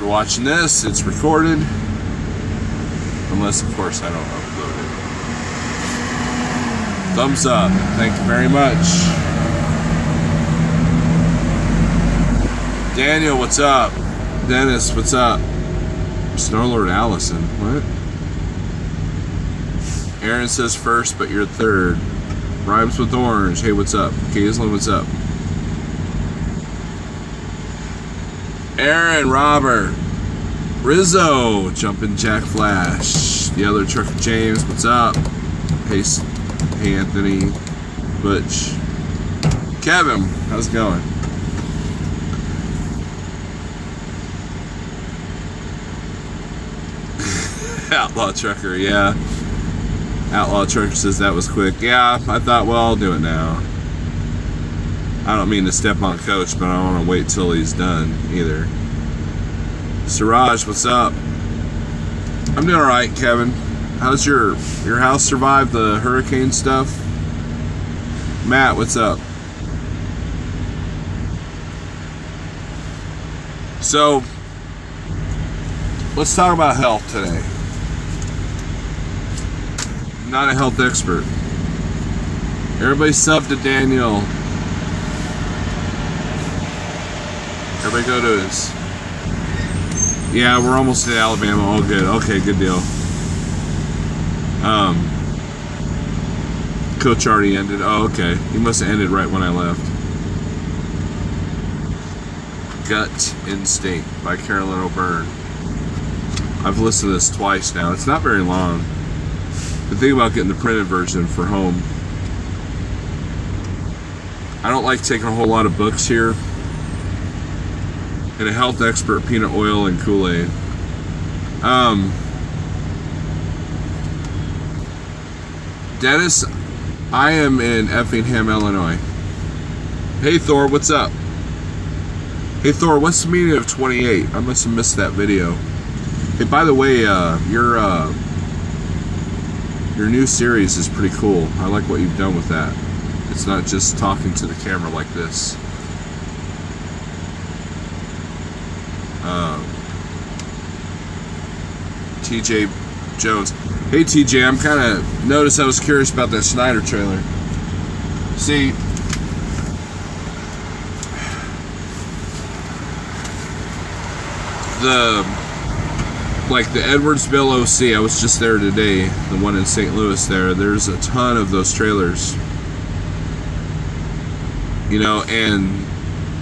you're watching this, it's recorded. Unless, of course, I don't upload it. Thumbs up. Thank you very much. Daniel, what's up? Dennis, what's up? Snowlord Allison, what? Aaron says first, but you're third. Rhymes with Orange, hey, what's up? Kaislin, what's up? Aaron, Robert, Rizzo, Jumpin' Jack Flash, the other trucker James, what's up? Hey, Anthony, Butch, Kevin, how's it going? Outlaw Trucker, yeah. Outlaw Trucker says that was quick. Yeah, I thought, well, I'll do it now. I don't mean to step on Coach, but I don't want to wait till he's done either. Siraj, what's up? I'm doing alright, Kevin. How's your house survive the hurricane stuff? Matt, what's up? So, let's talk about health today. I'm not a health expert. Everybody sub to Daniel. Everybody go to his. Yeah, we're almost in Alabama. All good. Okay, good deal. Coach already ended. Oh, okay. He must have ended right when I left. Gut Instinct by Carolyn O'Byrne. I've listened to this twice now. It's not very long. But think about getting the printed version for home. I don't like taking a whole lot of books here. And a health expert, peanut oil and Kool-Aid. Dennis, I am in Effingham, Illinois. Hey Thor, what's up? Hey Thor, what's the meaning of 28? I must have missed that video. Hey, by the way, your new series is pretty cool. I like what you've done with that. It's not just talking to the camera like this. TJ Jones. Hey TJ, I'm kind of noticed I was curious about that Snyder trailer. See, the Edwardsville OC, I was just there today, the one in St. Louis there, there's a ton of those trailers. You know, and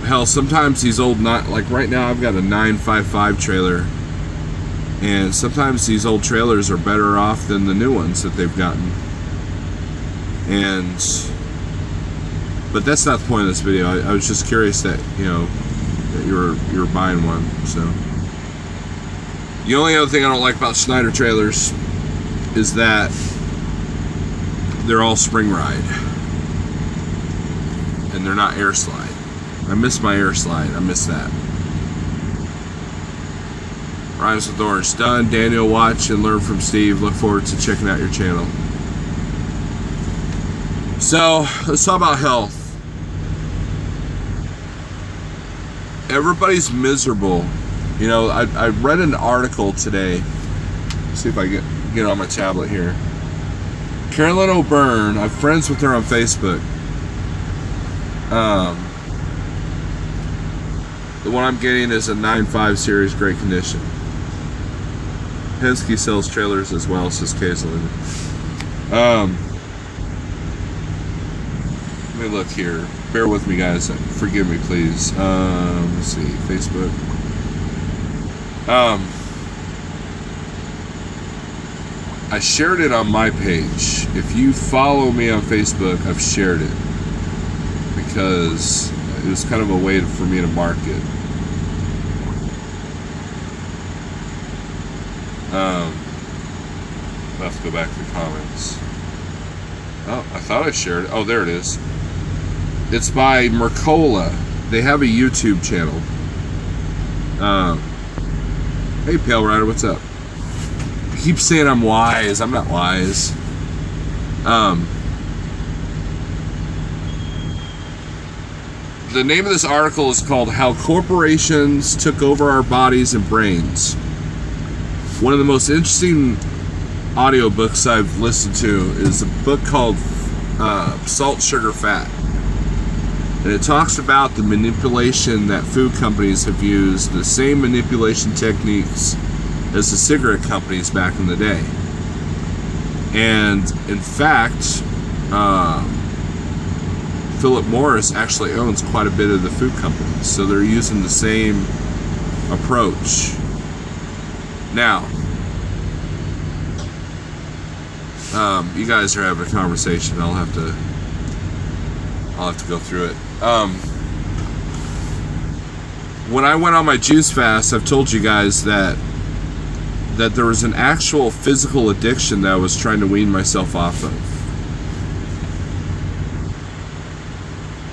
hell, sometimes these old, not like right now I've got a 955 trailer, and sometimes these old trailers are better off than the new ones that they've gotten. And but that's not the point of this video. I was just curious that, you know, that you were buying one. So the only other thing I don't like about Snyder trailers is that they're all spring ride and they're not air slide. I miss my air slide. I miss that. Rhymes with Orange done. Daniel, watch and learn from Steve. Look forward to checking out your channel. So let's talk about health. Everybody's miserable. You know, I read an article today. Let's see if I get on my tablet here. Carolyn O'Byrne, I'm friends with her on Facebook. The one I'm getting is a 9.5 series, great condition. Penske sells trailers as well, says Kaislin. Let me look here. Bear with me, guys. Forgive me, please. Let's see, Facebook. I shared it on my page. If you follow me on Facebook, I've shared it because it was kind of a way for me to market. I'll have to go back to the comments. Oh, I thought I shared it. Oh, there it is. It's by Mercola. They have a YouTube channel. Hey, Pale Rider, what's up? I keep saying I'm wise. I'm not wise. the name of this article is called How Corporations Took Over Our Bodies and Brains. One of the most interesting audiobooks I've listened to is a book called Salt, Sugar, Fat. And it talks about the manipulation that food companies have used, the same manipulation techniques as the cigarette companies back in the day. And in fact, Philip Morris actually owns quite a bit of the food companies, so they're using the same approach. Now, you guys are having a conversation. I'll have to go through it. When I went on my juice fast, I've told you guys that there was an actual physical addiction that I was trying to wean myself off of.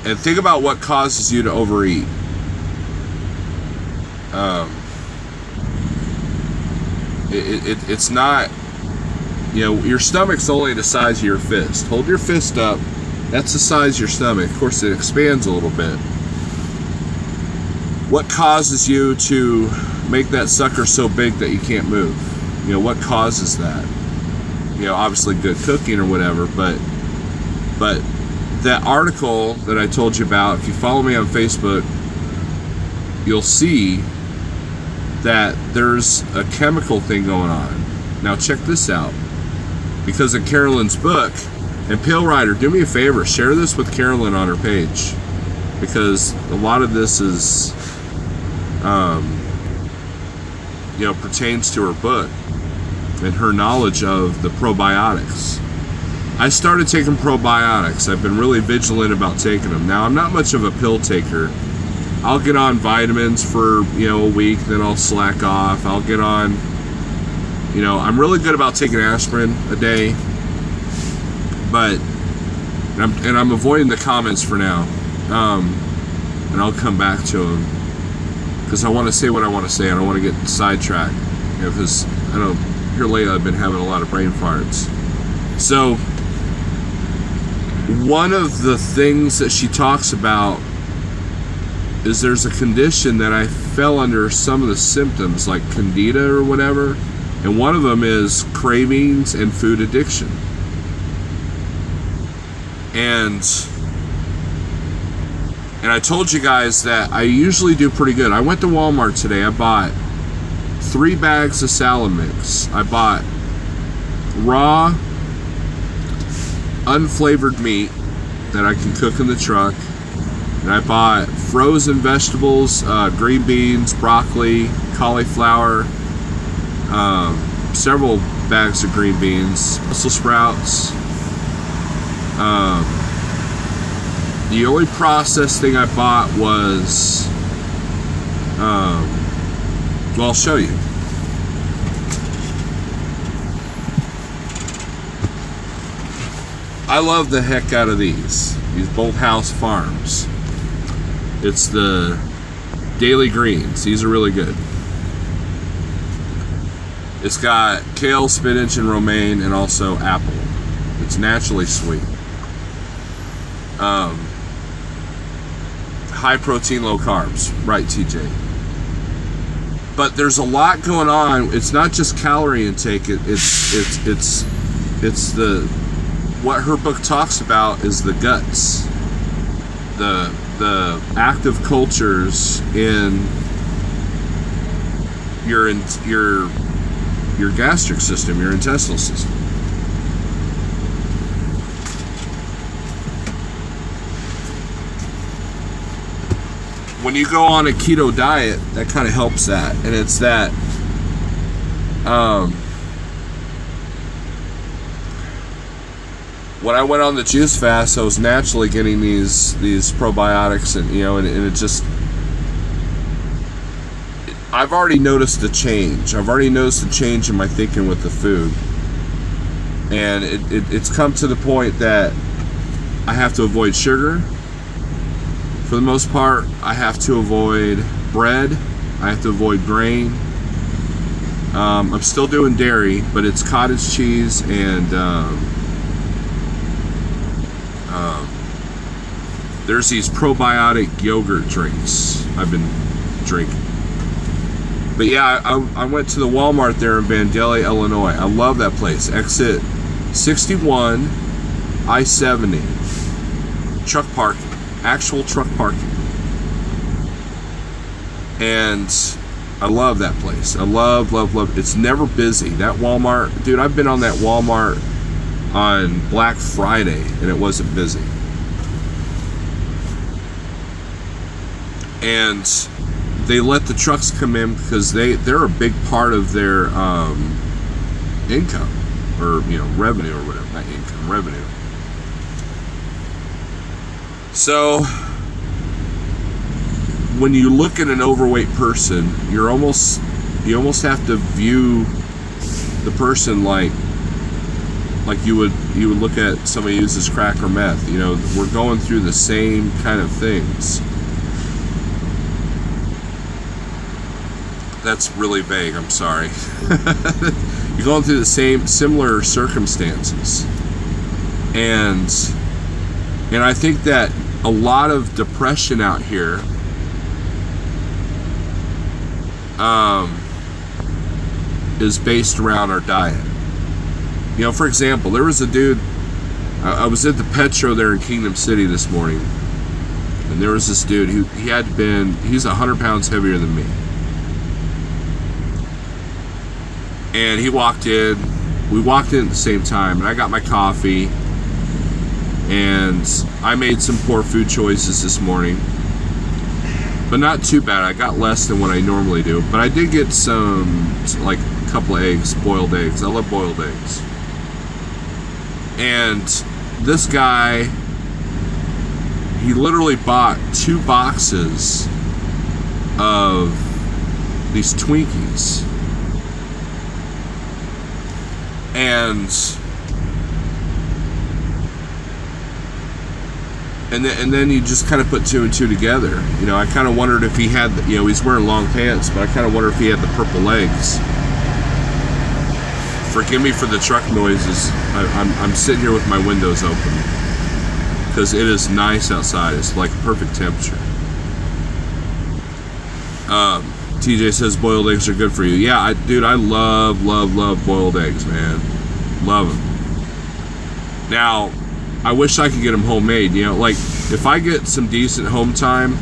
And think about what causes you to overeat. It's not, your stomach's only the size of your fist. Hold your fist up. That's the size of your stomach. Of course, it expands a little bit. What causes you to make that sucker so big that you can't move? What causes that? Obviously good cooking or whatever, but that article that I told you about, if you follow me on Facebook, you'll see that there's a chemical thing going on. Now check this out. Because of Carolyn's book, and Pale Rider, do me a favor, share this with Carolyn on her page, because a lot of this is pertains to her book and her knowledge of the probiotics. I started taking probiotics. I've been really vigilant about taking them. Now, I'm not much of a pill taker. I'll get on vitamins for a week, then I'll slack off. I'll get on, I'm really good about taking aspirin a day, but I'm avoiding the comments for now, and I'll come back to them because I want to say what I want to say. I don't want to get sidetracked, because I know here lately I've been having a lot of brain farts. So one of the things that she talks about is there's a condition that I fell under some of the symptoms, like candida or whatever, and one of them is cravings and food addiction. And I told you guys that I usually do pretty good. I went to Walmart today. I bought 3 bags of salad mix. I bought raw, unflavored meat that I can cook in the truck. And I bought frozen vegetables, green beans, broccoli, cauliflower, several bags of green beans, Brussels sprouts. The only processed thing I bought was, well, I'll show you. I love the heck out of these Bolthouse Farms. It's the Daily Greens. These are really good. It's got kale, spinach, and romaine, and also apple. It's naturally sweet. High protein, low carbs. Right, TJ. But there's a lot going on. It's not just calorie intake. It's the, what her book talks about is the guts, the active cultures in your gastric system, your intestinal system. When you go on a keto diet, that kind of helps that, and it's that when I went on the juice fast, I was naturally getting these probiotics, and and it just, I've already noticed the change. I've already noticed the change in my thinking with the food, and it's come to the point that I have to avoid sugar. For the most part, I have to avoid bread. I have to avoid grain. I'm still doing dairy, but it's cottage cheese and there's these probiotic yogurt drinks I've been drinking. But yeah, I went to the Walmart there in Vandalia, Illinois. I love that place. Exit 61, I-70. Truck parking. Actual truck parking. And I love that place. I love. It's never busy. That Walmart, dude, I've been on that Walmart on Black Friday and it wasn't busy. And they let the trucks come in because they're a big part of their income, or revenue, or whatever. Not income, revenue. So when you look at an overweight person, you almost have to view the person like you would look at somebody who uses crack or meth. We're going through the same kind of things. That's really vague, I'm sorry. You're going through the similar circumstances. And I think that a lot of depression out here is based around our diet. For example, there was a dude, I was at the Petro there in Kingdom City this morning, and there was this dude he's 100 pounds heavier than me. And he walked in, we walked in at the same time, and I got my coffee, and I made some poor food choices this morning, but not too bad. I got less than what I normally do, but I did get like a couple of eggs, boiled eggs. I love boiled eggs. And this guy, he literally bought 2 boxes of these Twinkies. And then you just kind of put 2 and 2 together. I kind of wondered if he had, he's wearing long pants, but I kind of wonder if he had the purple legs. Forgive me for the truck noises. I'm sitting here with my windows open because it is nice outside. It's like perfect temperature. TJ says boiled eggs are good for you. Yeah, dude, I love boiled eggs, man. Love them. Now, I wish I could get them homemade. Like if I get some decent home time,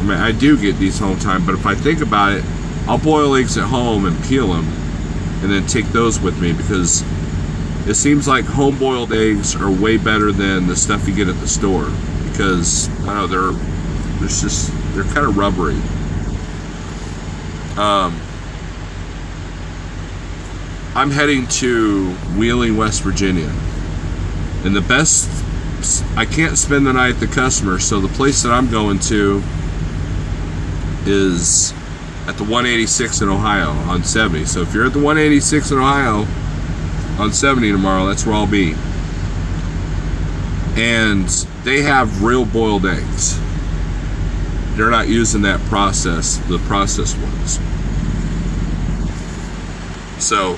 I do get decent home time, but if I think about it, I'll boil eggs at home and peel them and then take those with me, because it seems like home boiled eggs are way better than the stuff you get at the store, because I don't know, they're kind of rubbery. I'm heading to Wheeling, West Virginia, and I can't spend the night at the customer, so the place that I'm going to is at the 186 in Ohio on 70. So if you're at the 186 in Ohio on 70 tomorrow, that's where I'll be. And they have real boiled eggs. They're not using the processed ones. So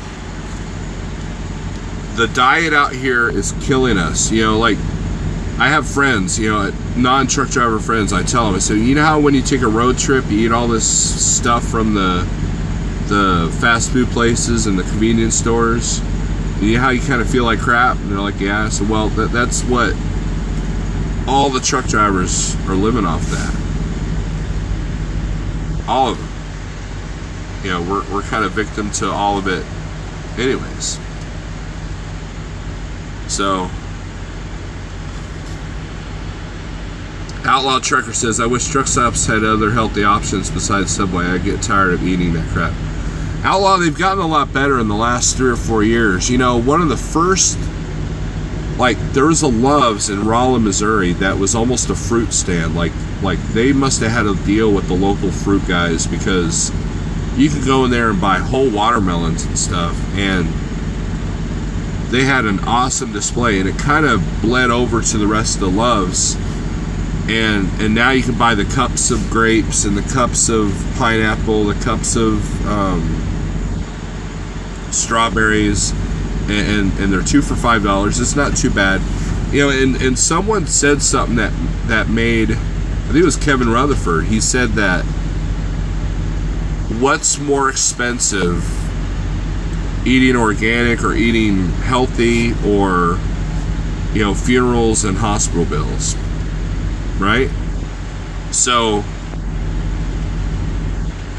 the diet out here is killing us. Like I have friends, non-truck driver friends, I tell them, I say, how when you take a road trip, you eat all this stuff from the fast food places and the convenience stores, and how you kind of feel like crap? And they're like, yeah. So, well, that's what all the truck drivers are living off that. All of them. We're kind of victim to all of it anyways. So Outlaw Trucker says, I wish truck stops had other healthy options besides Subway. I get tired of eating that crap. Outlaw, they've gotten a lot better in the last 3 or 4 years. One of the first, there was a Love's in Rolla, Missouri that was almost a fruit stand. Like they must have had a deal with the local fruit guys, because you could go in there and buy whole watermelons and stuff, and they had an awesome display, and it kind of bled over to the rest of the Loves. And now you can buy the cups of grapes and the cups of pineapple, the cups of strawberries, and they're 2 for $5. It's not too bad. You know, and someone said something that made, I think it was Kevin Rutherford. He said that what's more expensive, eating organic or eating healthy, or, you know, funerals and hospital bills, right? So,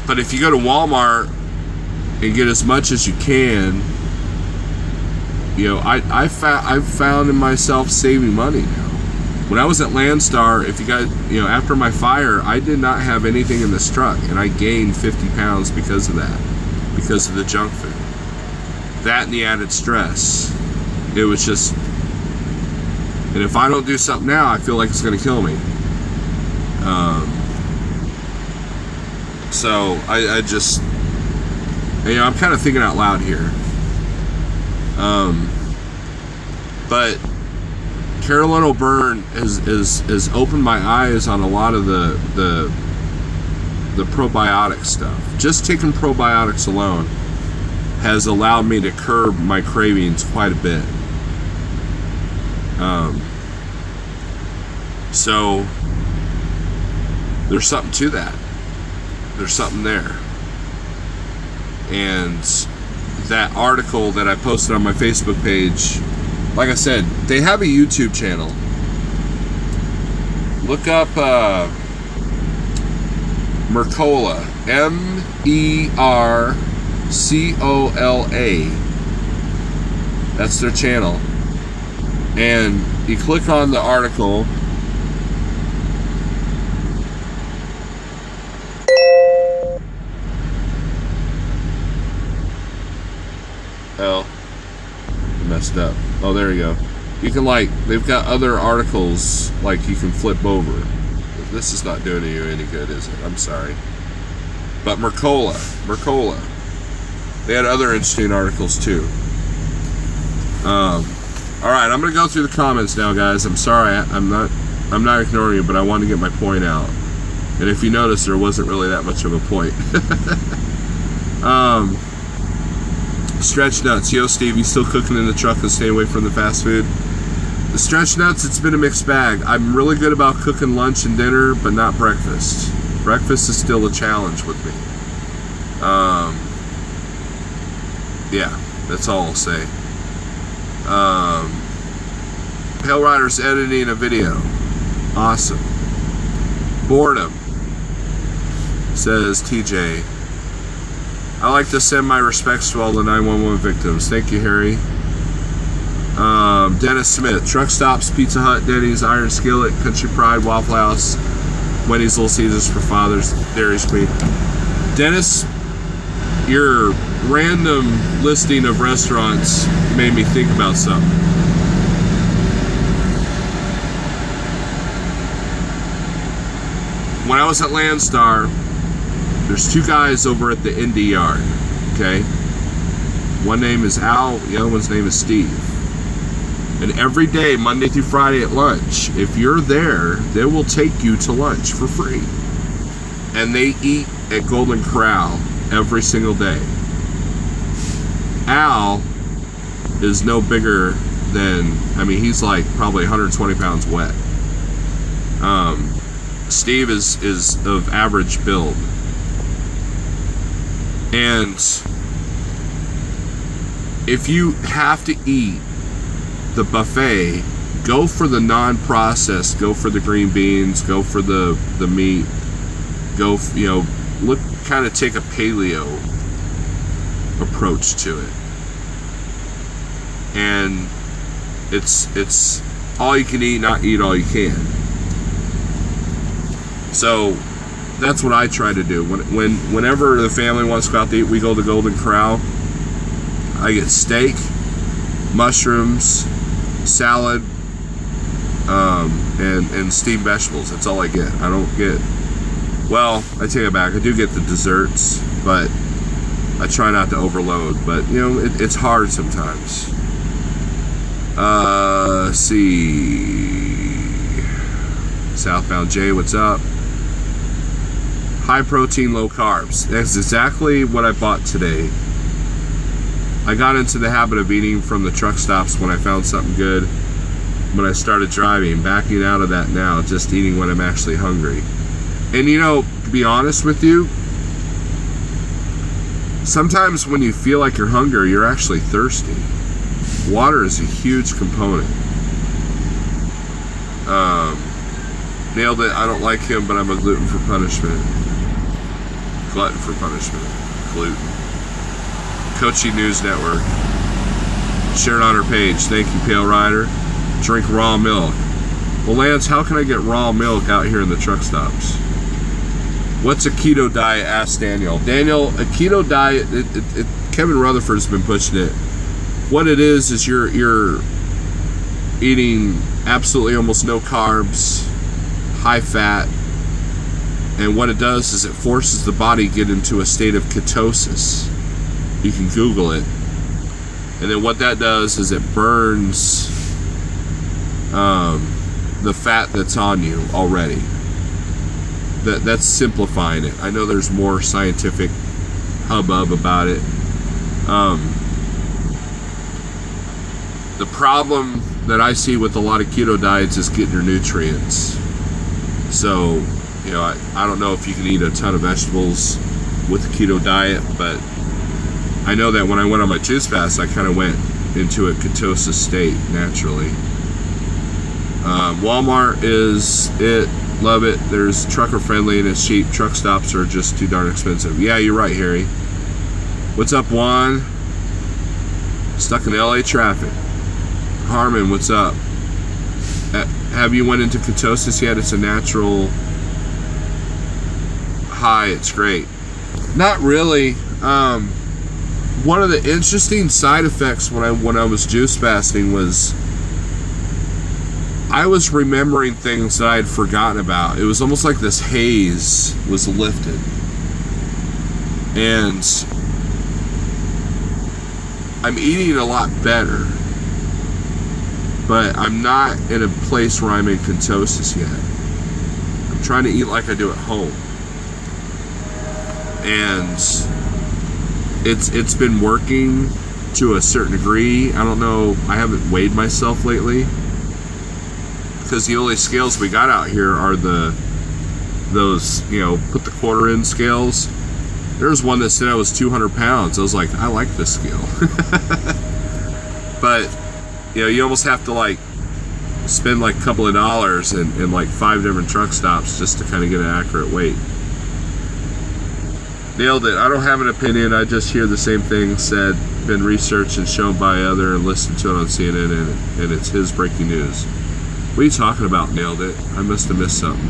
but if you go to Walmart and get as much as you can, you know, I've found in myself saving money now. When I was at Landstar, if you guys, you know, after my fire, I did not have anything in this truck, and I gained 50 pounds because of that, because of the junk food. That and the added stress. It was just, and if I don't do something now, I feel like it's going to kill me. So I just, you know, I'm kind of thinking out loud here. But Carolyn O'Byrne has opened my eyes on a lot of the probiotic stuff. Just taking probiotics alone has allowed me to curb my cravings quite a bit. So there's something to that. There's something there. And that article that I posted on my Facebook page, like I said, they have a YouTube channel. Look up Mercola, Mercola. That's their channel. And you click on the article. Oh, messed up. Oh, there you go. You can, like, they've got other articles, like, you can flip over. This is not doing you any good, is it? I'm sorry. But Mercola. They had other interesting articles too. All right, I'm gonna go through the comments now, guys. I'm sorry, I'm not ignoring you, but I wanted to get my point out. And if you notice, there wasn't really that much of a point. Stretch nuts. Yo, Steve, you still cooking in the truck and staying away from the fast food? The stretch nuts, it's been a mixed bag. I'm really good about cooking lunch and dinner, but not breakfast. Breakfast is still a challenge with me. Yeah, that's all I'll say. Pale Rider's editing a video. Awesome. Boredom, says TJ. I like to send my respects to all the 911 victims. Thank you, Harry. Dennis Smith. Truck stops, Pizza Hut, Denny's, Iron Skillet, Country Pride, Waffle House, Wendy's, Little Caesars for fathers, Dairy Queen. Dennis, your random listing of restaurants made me think about something. When I was at Landstar, there's two guys over at the Indy Yard, okay? One name is Al, the other one's name is Steve. And every day, Monday through Friday at lunch, if you're there, they will take you to lunch for free. And they eat at Golden Corral every single day. Al is no bigger than, I mean, he's like probably 120 pounds wet. Steve is of average build. And if you have to eat the buffet, go for the non-processed, go for the green beans, go for the meat, go, you know, look, kind of take a paleo approach to it. And it's all you can eat, not eat all you can. So that's what I try to do. Whenever the family wants to go out to eat, we go to Golden Corral. I get steak, mushrooms, salad, and steamed vegetables. That's all I get. I don't get, well, I take it back. I do get the desserts, but I try not to overload. But, you know, it's hard sometimes. Let's see. Southbound Jay, what's up? High protein, low carbs. That's exactly what I bought today. I got into the habit of eating from the truck stops when I found something good. when I started driving, backing out of that now, just eating when I'm actually hungry. And you know, to be honest with you, sometimes when you feel like you're hungry, you're actually thirsty. Water is a huge component. Nailed it. I don't like him, but I'm a glutton for punishment. Glutton for punishment. Gluten. Coaching News Network. Shared on her page. Thank you, Pale Rider. Drink raw milk. Well, Lance, how can I get raw milk out here in the truck stops? What's a keto diet? Asked Daniel. Daniel, a keto diet, Kevin Rutherford's been pushing it. What it is you're eating absolutely almost no carbs, high fat, and what it does is it forces the body to get into a state of ketosis. You can Google it. And then what that does is it burns the fat that's on you already. That's simplifying it. I know there's more scientific hubbub about it. The problem that I see with a lot of keto diets is getting your nutrients. So, you know, I don't know if you can eat a ton of vegetables with a keto diet, but I know that when I went on my juice fast, I kind of went into a ketosis state naturally. Walmart is it. Love it. There's trucker friendly and it's cheap. Truck stops are just too darn expensive. Yeah, you're right, Harry. What's up, Juan? Stuck in LA traffic. Harmon, what's up? Have you went into ketosis yet? It's a natural high. It's great. Not really. One of the interesting side effects when I was juice fasting was I was remembering things that I had forgotten about. It was almost like this haze was lifted. And I'm eating a lot better, but I'm not in a place where I'm in ketosis yet. I'm trying to eat like I do at home. And it's been working to a certain degree. I don't know, I haven't weighed myself lately, because the only scales we got out here are those, you know, put the quarter in scales. There's one that said I was 200 pounds. I was like, I like this scale. But, you know, you almost have to like spend like a couple of dollars in like 5 different truck stops just to kind of get an accurate weight. Nailed it. I don't have an opinion. I just hear the same thing said, been researched and shown by other, and listened to it on CNN, and it's his breaking news. What are you talking about? Nailed it. I must have missed something.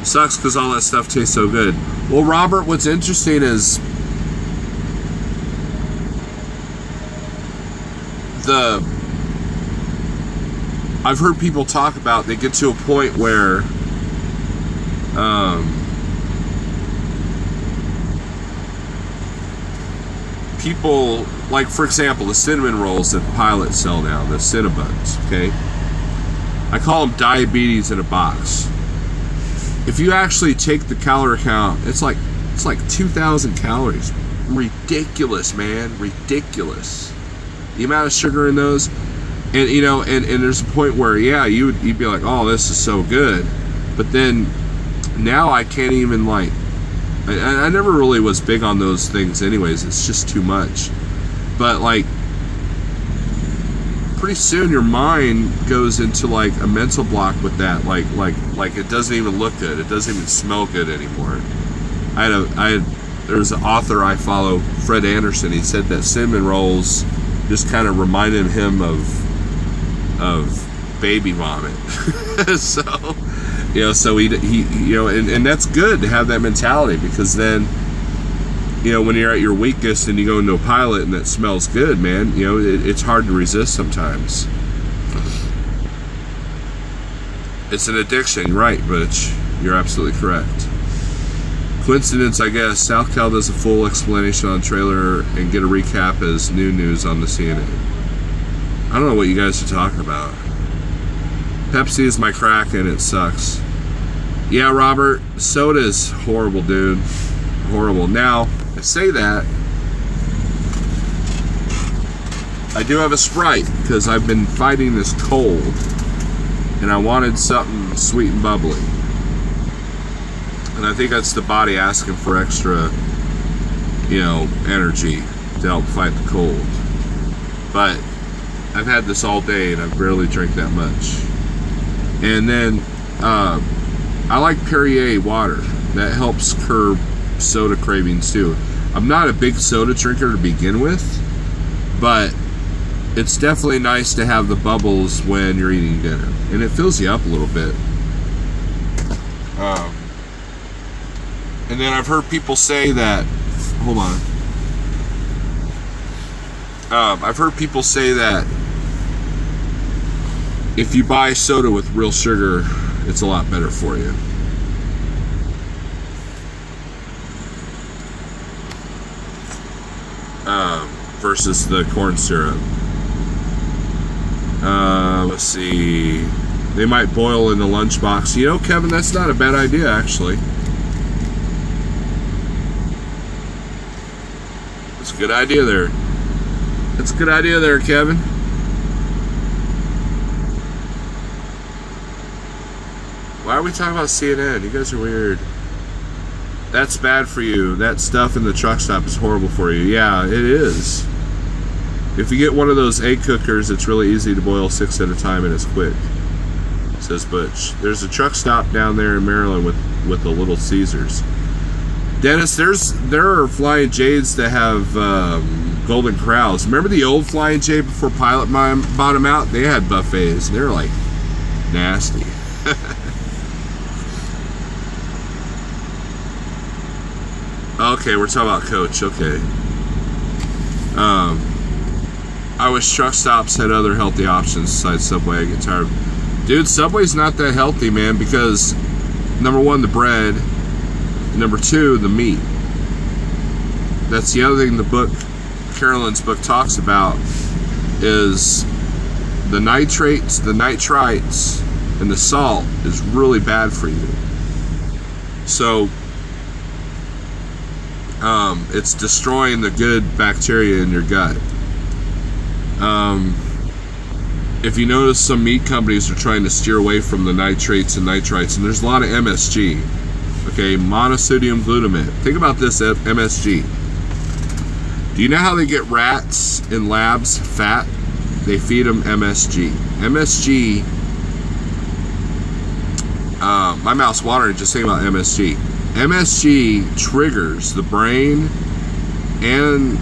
Sucks because all that stuff tastes so good. Well, Robert, what's interesting is I've heard people talk about, they get to a point where people, like for example, the cinnamon rolls that Pilot sell now, the Cinnabuns, okay? I call them diabetes in a box. If you actually take the calorie count, it's like 2,000 calories. Ridiculous, man, ridiculous. The amount of sugar in those, and you know, and there's a point where, yeah, you'd be like, oh, this is so good, but then now I can't even like. I never really was big on those things anyways. It's just too much. But like pretty soon your mind goes into like a mental block with that. Like it doesn't even look good. It doesn't even smell good anymore. There's an author I follow, Fred Anderson. He said that cinnamon rolls just kind of reminded him of baby vomit. So you know, so he you know, and that's good to have that mentality, because then, you know, when you're at your weakest and you go into a Pilot and that smells good, man, you know, it's hard to resist sometimes. It's an addiction, right, Butch? You're absolutely correct. Coincidence, I guess. South Cal does a full explanation on trailer and get a recap as new news on the CNN. I don't know what you guys are talking about. Pepsi is my crack and it sucks. Yeah, Robert, soda is horrible, dude. Horrible. Now, I say that. I do have a Sprite because I've been fighting this cold and I wanted something sweet and bubbly. And I think that's the body asking for extra, you know, energy to help fight the cold. But I've had this all day and I've barely drank that much. And then I like Perrier water. That helps curb soda cravings too. I'm not a big soda drinker to begin with, but it's definitely nice to have the bubbles when you're eating dinner, and it fills you up a little bit. And then I've heard people say that, hold on. I've heard people say that if you buy soda with real sugar, it's a lot better for you. Versus the corn syrup. Let's see. They might boil in the lunchbox. You know, Kevin, that's not a bad idea, actually. That's a good idea there. That's a good idea there, Kevin. Why are we talking about CNN? You guys are weird. That's bad for you. That stuff in the truck stop is horrible for you. Yeah, it is. If you get one of those egg cookers, it's really easy to boil 6 at a time and it's quick, says Butch. There's a truck stop down there in Maryland with the Little Caesars. Dennis, there are Flying J's that have Golden Corrals. Remember the old Flying J before Pilot bought them out? They had buffets. They're like nasty. Okay, we're talking about Coach. Okay. I wish truck stops had other healthy options besides Subway. I get tired. Dude, Subway's not that healthy, man, because number one, the bread. Number two, the meat. That's the other thing the book, Carolyn's book, talks about is the nitrates, the nitrites, and the salt is really bad for you. So it's destroying the good bacteria in your gut. If you notice, some meat companies are trying to steer away from the nitrates and nitrites, and there's a lot of MSG. Okay, monosodium glutamate. Think about this, MSG. Do you know how they get rats in labs fat? They feed them MSG. MSG, my mouth's watering just thinking about MSG. MSG triggers the brain and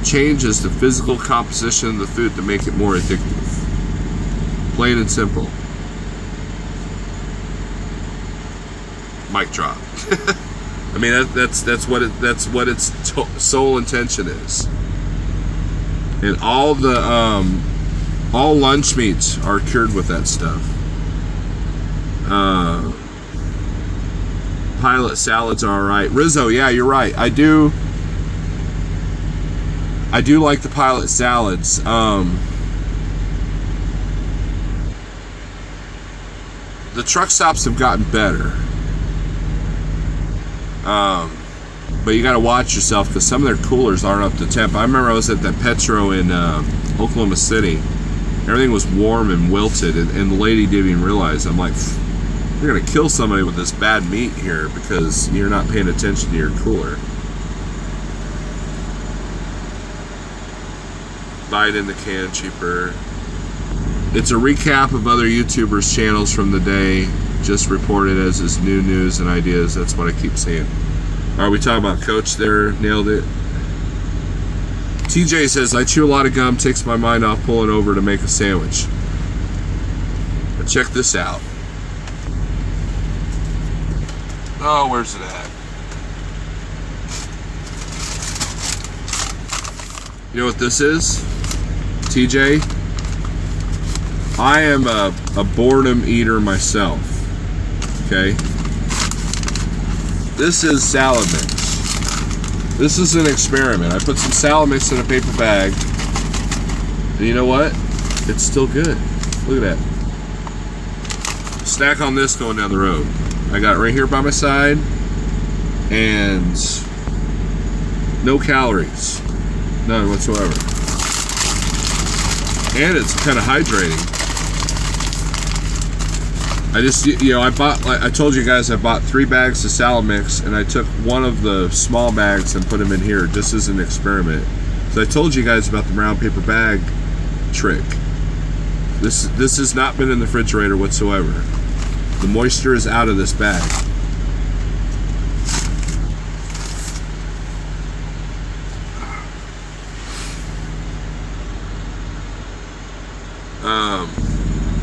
changes the physical composition of the food to make it more addictive. Plain and simple. Mic drop. I mean, that's what its sole intention is. And all the all lunch meats are cured with that stuff. Pilot salads are alright. Rizzo, yeah, you're right. I do like the Pilot salads. The truck stops have gotten better. But you got to watch yourself because some of their coolers aren't up to temp. I remember I was at that Petro in Oklahoma City. Everything was warm and wilted, and the lady didn't even realize. I'm like, you're going to kill somebody with this bad meat here because you're not paying attention to your cooler. Buy it in the can cheaper. It's a recap of other YouTubers' channels from the day, just reported as his new news and ideas. That's what I keep saying. Are we talking about Coach there? Nailed it. TJ says, I chew a lot of gum, takes my mind off pulling over to make a sandwich. But check this out. Oh, where's it at? You know what this is? TJ? I am a boredom eater myself. Okay? This is salad mix. This is an experiment. I put some salad mix in a paper bag. And you know what? It's still good. Look at that. Snack on this going down the road. I got it right here by my side. And no calories. None whatsoever. and it's kind of hydrating. I just, you know, I bought, like I told you guys, I bought 3 bags of salad mix, and I took one of the small bags and put them in here just as an experiment. So I told you guys about the brown paper bag trick. This has not been in the refrigerator whatsoever. The moisture is out of this bag.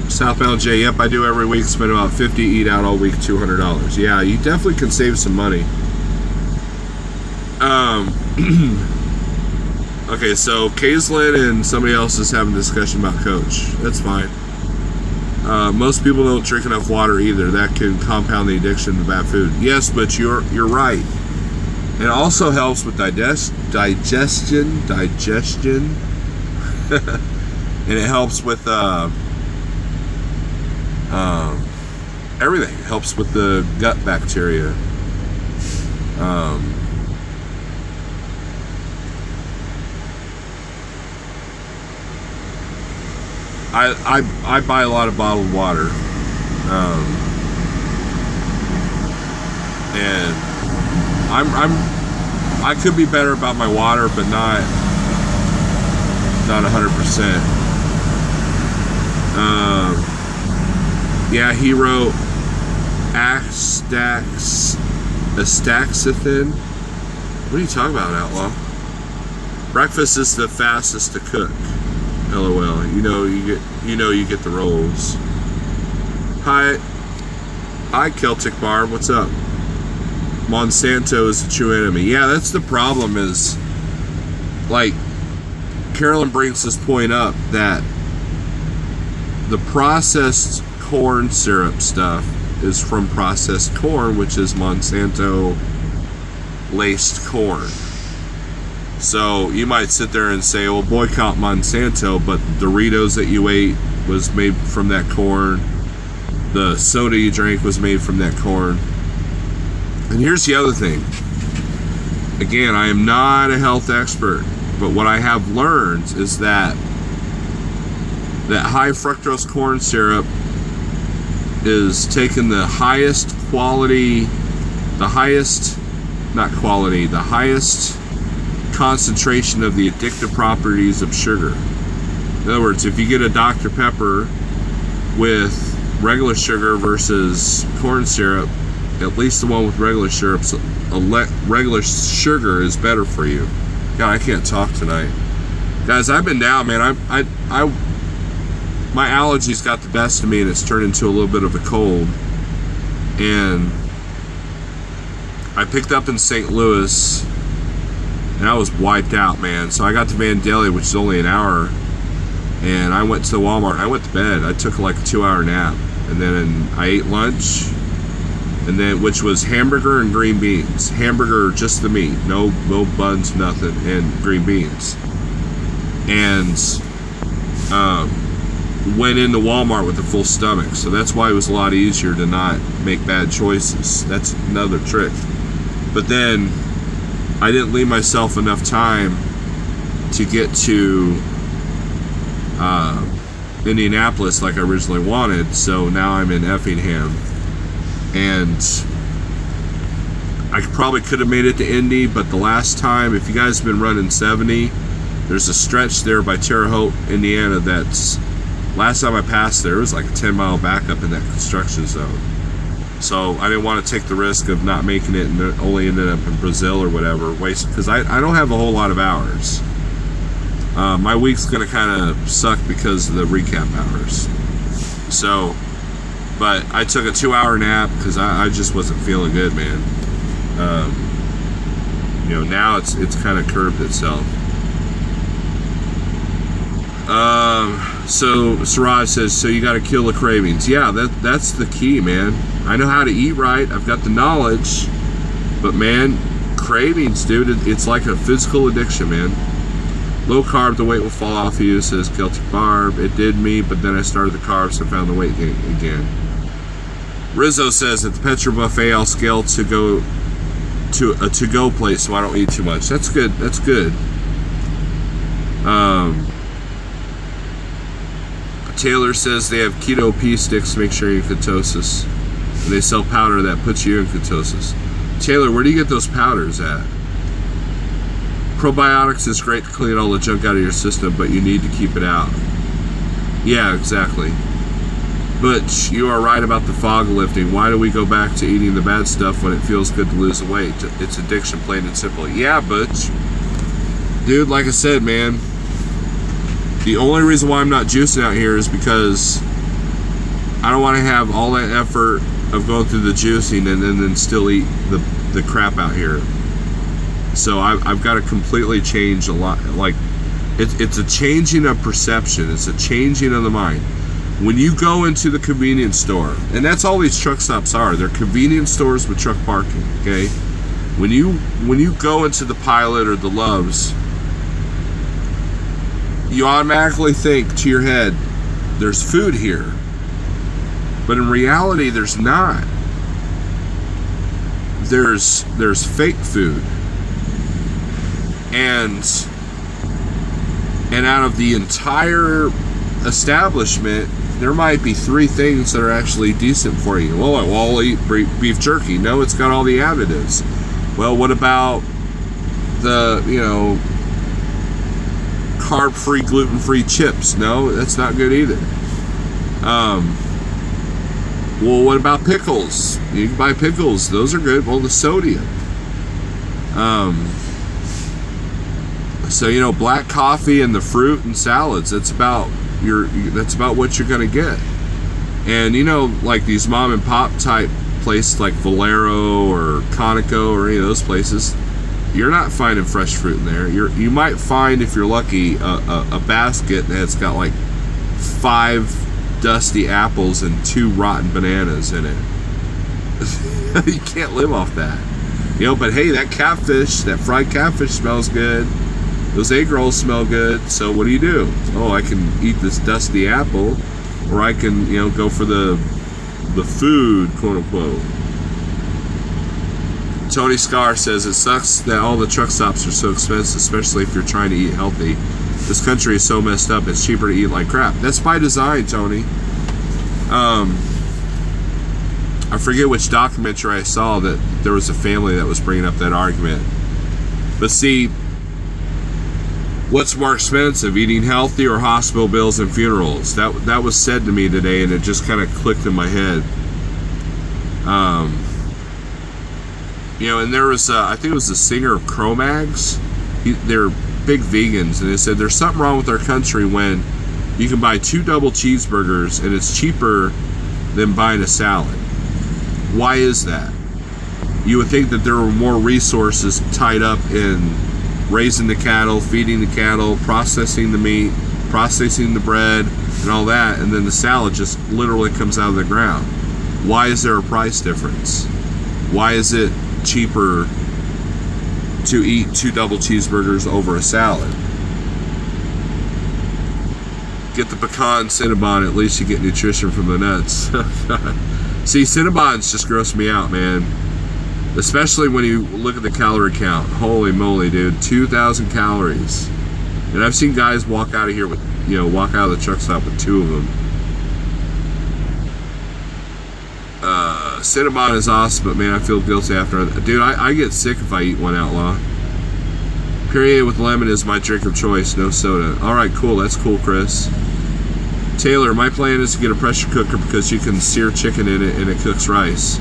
Southbound J, yep, I do every week. Spend about $50, eat out all week, $200. Yeah, you definitely can save some money. Okay, so Kaislyn and somebody else is having a discussion about Coach. That's fine. Most people don't drink enough water either. That can compound the addiction to bad food. Yes, but you're right. It also helps with digestion, and it helps with everything. It helps with the gut bacteria. I buy a lot of bottled water, and I could be better about my water, but not 100%. Yeah, he wrote astaxanthin. What are you talking about, Outlaw? Breakfast is the fastest to cook. LOL. You know you get the rolls. Hi Celtic Barb. What's up? Monsanto is the true enemy. Yeah, that's the problem. Is like Carolyn brings this point up that the processed corn syrup stuff is from processed corn, which is Monsanto laced corn. So you might sit there and say, well, boycott Monsanto, but the Doritos that you ate was made from that corn. The soda you drank was made from that corn. And here's the other thing. Again, I am not a health expert, but what I have learned is that high fructose corn syrup is taking the highest concentration of the addictive properties of sugar. In other words, if you get a Dr. Pepper with regular sugar versus corn syrup, at least the one with regular sugar is better for you. God, I can't talk tonight. Guys, I've been down, man. My allergies got the best of me, and it's turned into a little bit of a cold. And I picked up in St. Louis, and I was wiped out, man. So I got to Vandalia, which is only an hour, and I went to the Walmart. I went to bed. I took like a 2-hour nap, and then I ate lunch, and then which was hamburger and green beans. Hamburger, just the meat, no buns, nothing, and green beans. And went into Walmart with a full stomach. So that's why it was a lot easier to not make bad choices. That's another trick. But then I didn't leave myself enough time to get to Indianapolis like I originally wanted, so now I'm in Effingham, and I probably could have made it to Indy, but the last time, if you guys have been running 70, there's a stretch there by Terre Haute, Indiana, that's, last time I passed there, it was like a 10-mile backup in that construction zone. So I didn't want to take the risk of not making it and only ended up in Brazil or whatever, because I don't have a whole lot of hours. My week's going to kind of suck because of the recap hours. So, but I took a 2-hour nap because I just wasn't feeling good, man. Now it's kind of curbed itself. So Siraj says, so you got to kill the cravings. Yeah, that's the key, man. I know how to eat right. I've got the knowledge, but man, cravings, dude, it's like a physical addiction, man. Low carb, the weight will fall off of you, says Celtic Barb. It did me, but then I started the carbs and found the weight gain again. Rizzo says at the Petra Buffet, I'll scale to go to a to-go place so I don't eat too much. That's good. That's good. Taylor says they have keto pea sticks to make sure you're in ketosis. And they sell powder that puts you in ketosis. Taylor, where do you get those powders at? Probiotics is great to clean all the junk out of your system, but you need to keep it out. Yeah, exactly. Butch, you are right about the fog lifting. Why do we go back to eating the bad stuff when it feels good to lose the weight? It's addiction, plain and simple. Yeah, Butch. Dude, like I said, man, the only reason why I'm not juicing out here is because I don't want to have all that effort of going through the juicing and then still eat the crap out here. So I've got to completely change a lot. Like, it's a changing of perception. It's a changing of the mind. When you go into the convenience store, and that's all these truck stops are, they're convenience stores with truck parking, okay? When you go into the Pilot or the Love's, you automatically think to your head, there's food here. But in reality, there's not. There's fake food. And out of the entire establishment, there might be 3 things that are actually decent for you. Well, I'll eat beef jerky. No, it's got all the additives. Well, what about the, carb-free, gluten-free chips? No, that's not good either. Well, what about pickles? You can buy pickles. Those are good. Well, the sodium. So, black coffee and the fruit and salads, that's about what you're going to get. And, like these mom and pop type places like Valero or Conoco or any of those places, you're not finding fresh fruit in there. You might find, if you're lucky, a basket that's got like 5 dusty apples and 2 rotten bananas in it. You can't live off that. But hey, that fried catfish smells good. Those egg rolls smell good. So what do? Oh, I can eat this dusty apple, or I can, go for the food, quote unquote. Tony Scar says, it sucks that all the truck stops are so expensive, especially if you're trying to eat healthy. This country is so messed up, it's cheaper to eat like crap. That's by design, Tony. I forget which documentary I saw that there was a family that was bringing up that argument. But see, what's more expensive, eating healthy or hospital bills and funerals? That was said to me today, and it just kind of clicked in my head. And there was, I think it was the singer of Cro-Mags. They're big vegans, and they said there's something wrong with our country when you can buy 2 double cheeseburgers and it's cheaper than buying a salad. Why is that? You would think that there were more resources tied up in raising the cattle, feeding the cattle, processing the meat, processing the bread, and all that, and then the salad just literally comes out of the ground. Why is there a price difference? Why is it cheaper to eat 2 double cheeseburgers over a salad? Get the pecan Cinnabon, at least you get nutrition from the nuts. See, Cinnabons just gross me out, man. Especially when you look at the calorie count. Holy moly, dude. 2,000 calories. And I've seen guys walk out of here with, walk out of the truck stop with 2 of them. Cinnabon is awesome, but man, I feel guilty after. Dude, I get sick if I eat one, Outlaw. Perrier with lemon is my drink of choice, no soda. Alright, cool. That's cool, Chris. Taylor, my plan is to get a pressure cooker because you can sear chicken in it and it cooks rice.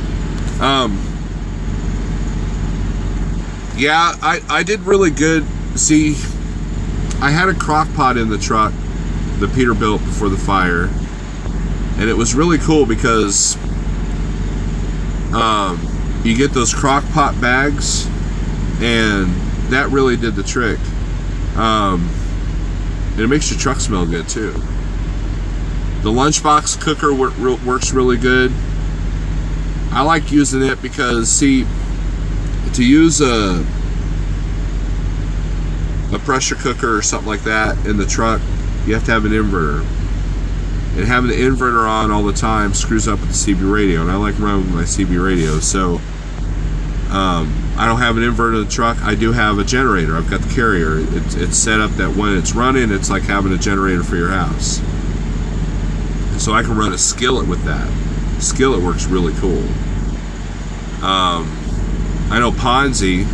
Yeah, I did really good. See, I had a crock pot in the truck that Peter built before the fire, and it was really cool because you get those crock pot bags, and that really did the trick. And it makes your truck smell good too. The lunchbox cooker works really good. I like using it because, see, to use a pressure cooker or something like that in the truck, you have to have an inverter. And having the inverter on all the time screws up with the CB radio, and I like running with my CB radio. So I don't have an inverter in the truck. I do have a generator. I've got the Carrier. It's set up that when it's running, it's like having a generator for your house. So I can run a skillet with that. Skillet works really cool. I know Ponzi,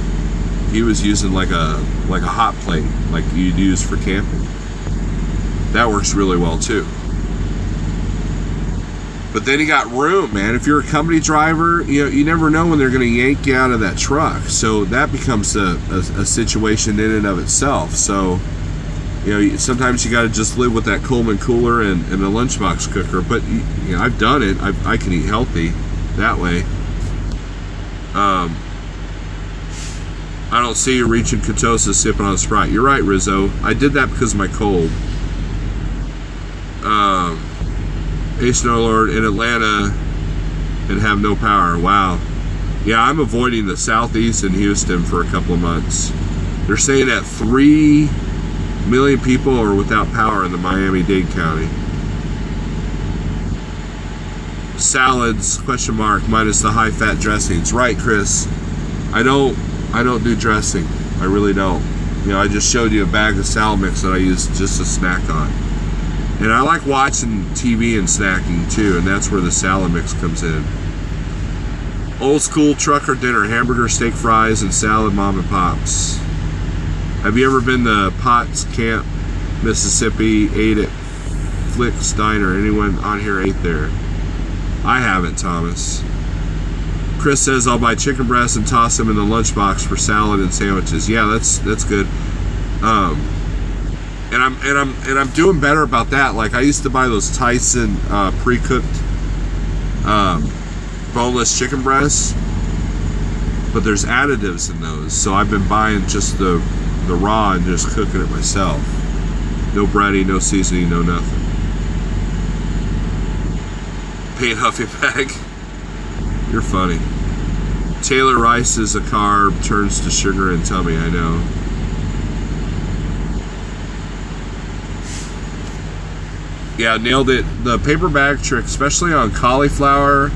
he was using like a hot plate, like you'd use for camping. That works really well too. But then you got room, man. If you're a company driver, you never know when they're going to yank you out of that truck. So that becomes a situation in and of itself. So, sometimes you got to just live with that Coleman cooler and a lunchbox cooker. But I've done it. I can eat healthy that way. I don't see you reaching ketosis sipping on a Sprite. You're right, Rizzo. I did that because of my cold. Ace No Lord in Atlanta and have no power. Wow. Yeah, I'm avoiding the southeast and Houston for a couple of months. They're saying that 3 million people are without power in the Miami-Dade County. Salads, question mark, minus the high-fat dressings. Right, Chris. I don't do dressing. I really don't. I just showed you a bag of salad mix that I use just to snack on. And I like watching TV and snacking too, and that's where the salad mix comes in. Old school trucker dinner, hamburger, steak fries, and salad, mom and pops. Have you ever been to Potts Camp, Mississippi, ate at Flick's Diner? Anyone on here ate there? I haven't, Thomas. Chris says I'll buy chicken breasts and toss them in the lunchbox for salad and sandwiches. Yeah, that's good. And I'm doing better about that. Like I used to buy those Tyson pre-cooked boneless chicken breasts, but there's additives in those. So I've been buying just the raw and just cooking it myself. No breading, no seasoning, no nothing. Paint Huffy bag. You're funny. Taylor Rice is a carb, turns to sugar and tummy. I know. Yeah, nailed it. The paper bag trick, especially on cauliflower,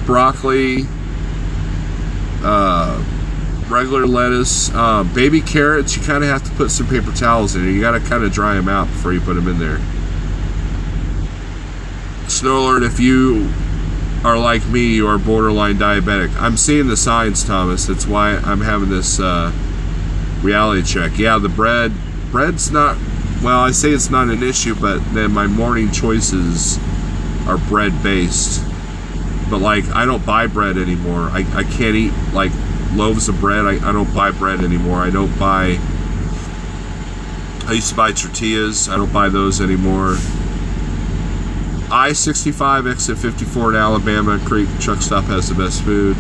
broccoli, regular lettuce, baby carrots, you kind of have to put some paper towels in it. You got to kind of dry them out before you put them in there. Snow Alert, if you are like me, you are borderline diabetic. I'm seeing the signs, Thomas. That's why I'm having this reality check. Yeah, the bread's not... Well, I say it's not an issue, but then my morning choices are bread-based. But, like, I don't buy bread anymore. I can't eat, like, loaves of bread. I don't buy bread anymore. I used to buy tortillas. I don't buy those anymore. I-65, exit 54 in Alabama. Creek truck stop has the best food.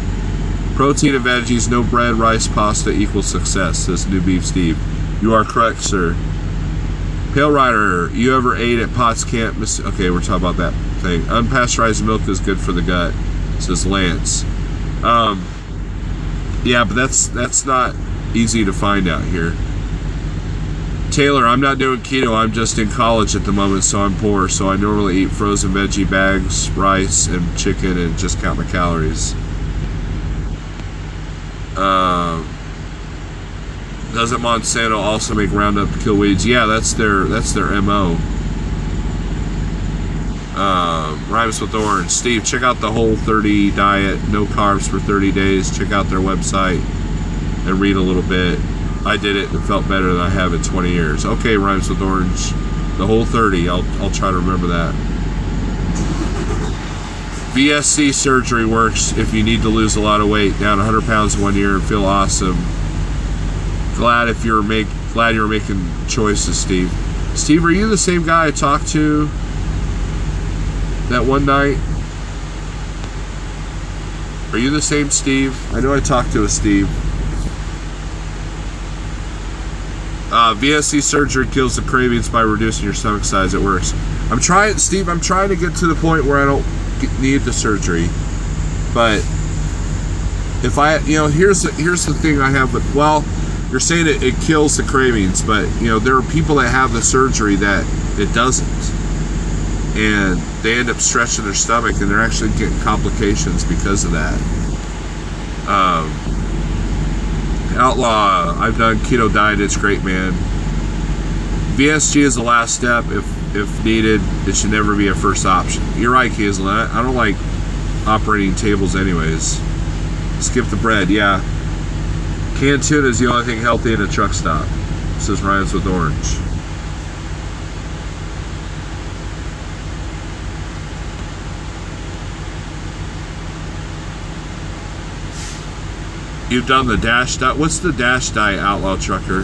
Protein and veggies, no bread, rice, pasta equals success, says New Beef Steve. You are correct, sir. Pale Rider, you ever ate at Potts Camp? Okay, we're talking about that thing. Unpasteurized milk is good for the gut, says Lance. Yeah, but that's not easy to find out here. Taylor, I'm not doing keto. I'm just in college at the moment, so I'm poor. So I normally eat frozen veggie bags, rice, and chicken, and just count my calories. Doesn't Monsanto also make Roundup to kill weeds? Yeah, that's their MO. Rhymes with Orange. Steve, check out the Whole30 diet, no carbs for 30 days. Check out their website and read a little bit. I did it and felt better than I have in 20 years. Okay, Rhymes with Orange. The Whole30. I'll try to remember that. VSC surgery works if you need to lose a lot of weight, down 100 pounds in 1 year and feel awesome. Glad you're making choices, Steve. Steve, are you the same guy I talked to that one night? Are you the same Steve? I know I talked to a Steve. VSC surgery kills the cravings by reducing your stomach size. It works. I'm trying to get to the point where I don't need the surgery. But if I, here's the thing I have with, well, you're saying it kills the cravings, but there are people that have the surgery that it doesn't, and they end up stretching their stomach, and they're actually getting complications because of that. Outlaw, I've done keto diet, it's great, man. VSG is the last step. If needed, it should never be a first option. You're right, Hazelnut. I don't like operating tables anyways. Skip the bread, yeah. Canned tuna is the only thing healthy in a truck stop, says Ryan's with Orange. You've done the Dash Diet. What's the Dash Diet, Outlaw Trucker?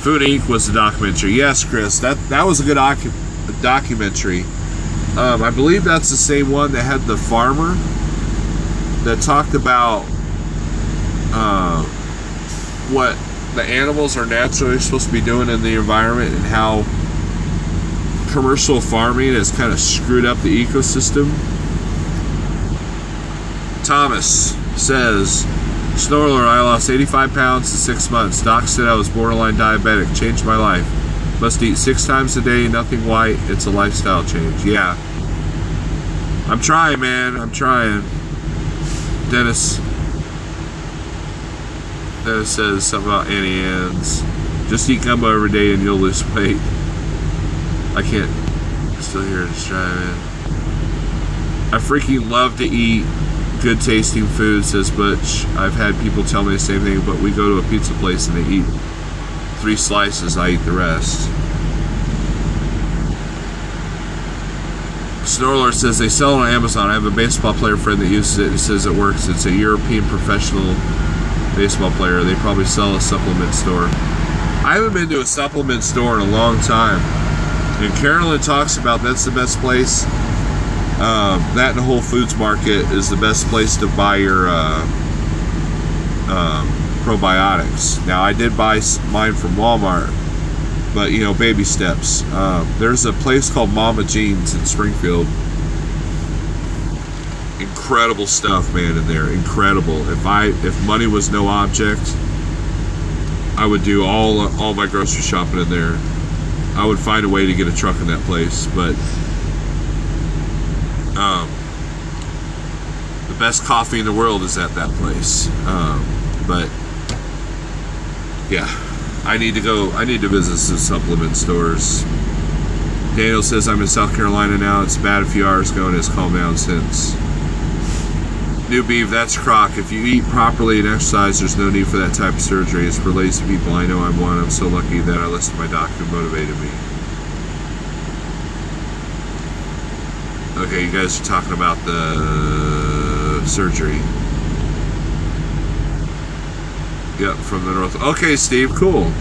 Food Inc. was the documentary. Yes, Chris, that was a good documentary. I believe that's the same one that had the farmer that talked about what the animals are naturally supposed to be doing in the environment and how commercial farming has kind of screwed up the ecosystem. Thomas says, Snorler, I lost 85 pounds in 6 months. Doc said I was borderline diabetic. Changed my life. Must eat 6 times a day, nothing white. It's a lifestyle change. Yeah. I'm trying, man. I'm trying. Dennis says something about Annie Ann's. Just eat gumbo every day and you'll lose weight. I can't. I'm still here to try, man. I freaking love to eat good tasting food, says Butch. I've had people tell me the same thing, but we go to a pizza place and they eat 3 slices, I eat the rest. Snorler says they sell it on Amazon. I have a baseball player friend that uses it and says it works. It's a European professional baseball player. They probably sell a supplement store. I haven't been to a supplement store in a long time. And Carolyn talks about that's the best place. That and the Whole Foods Market is the best place to buy your probiotics. Now, I did buy mine from Walmart, but, you know, baby steps. There's a place called Mama Jean's in Springfield. Incredible stuff, man, in there. Incredible. If money was no object, I would do all my grocery shopping in there. I would find a way to get a truck in that place, but the best coffee in the world is at that place. But yeah, I need to visit some supplement stores. Daniel says I'm in South Carolina now. It's bad a few hours ago and it's calmed down since. New Beef, that's Croc. If you eat properly and exercise, there's no need for that type of surgery. It's for lazy people. I know I'm one. I'm so lucky that I listened to my doctor who motivated me. Okay, you guys are talking about the surgery. Yep, from the north. Okay, Steve, cool.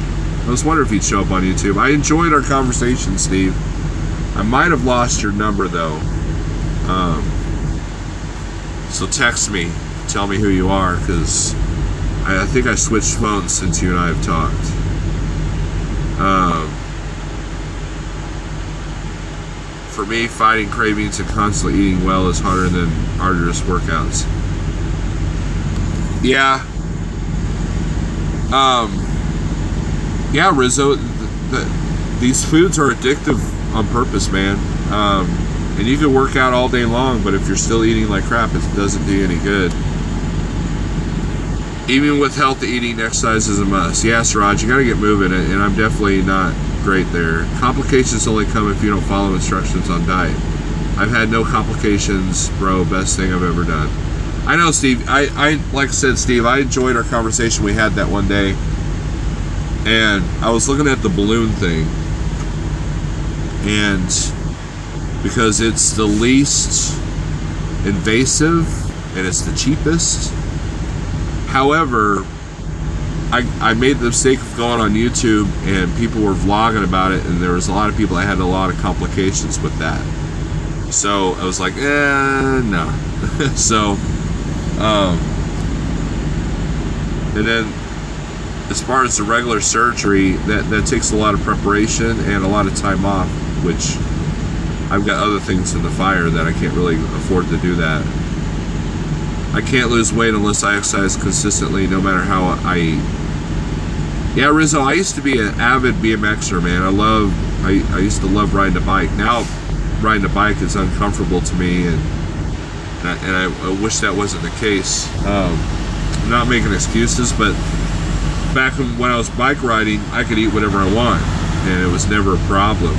I was wondering if you'd show up on YouTube. I enjoyed our conversation, Steve. I might have lost your number, though. So text me. Tell me who you are, because I think I switched phones since you and I have talked. For me, fighting cravings and constantly eating well is harder than arduous workouts. Yeah. Yeah, Rizzo, these foods are addictive on purpose, man. And you can work out all day long, but if you're still eating like crap, it doesn't do you any good. Even with healthy eating, exercise is a must. Yes, Raj, you gotta get moving, and I'm definitely not great there. Complications only come if you don't follow instructions on diet. I've had no complications, bro. Best thing I've ever done. I know, Steve. I like I said, Steve, I enjoyed our conversation we had that one day. And I was looking at the balloon thing. And because it's the least invasive and it's the cheapest. However, I made the mistake of going on YouTube and people were vlogging about it, and there was a lot of people that had a lot of complications with that. So I was like, no. So, and then as far as the regular surgery, that takes a lot of preparation and a lot of time off, which I've got other things in the fire that I can't really afford to do that. I can't lose weight unless I exercise consistently, no matter how I eat. Yeah, Rizzo, I used to be an avid BMXer, man. I used to love riding a bike. Now, riding a bike is uncomfortable to me, and I wish that wasn't the case. I'm not making excuses, but back when I was bike riding, I could eat whatever I want, and it was never a problem.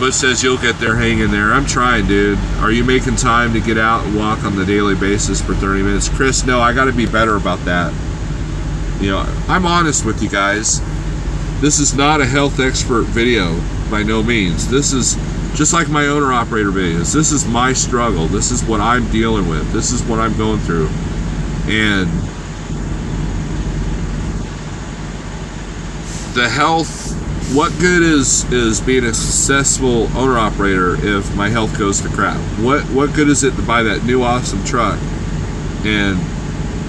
But says you'll get there, hang in there. I'm trying, dude. Are you making time to get out and walk on the daily basis for 30 minutes? Chris, no, I got to be better about that. You know, I'm honest with you guys. This is not a health expert video by no means. This is just like my owner-operator videos. This is my struggle. This is what I'm dealing with. This is what I'm going through. And the health, what good is being a successful owner-operator if my health goes to crap? What good is it to buy that new awesome truck and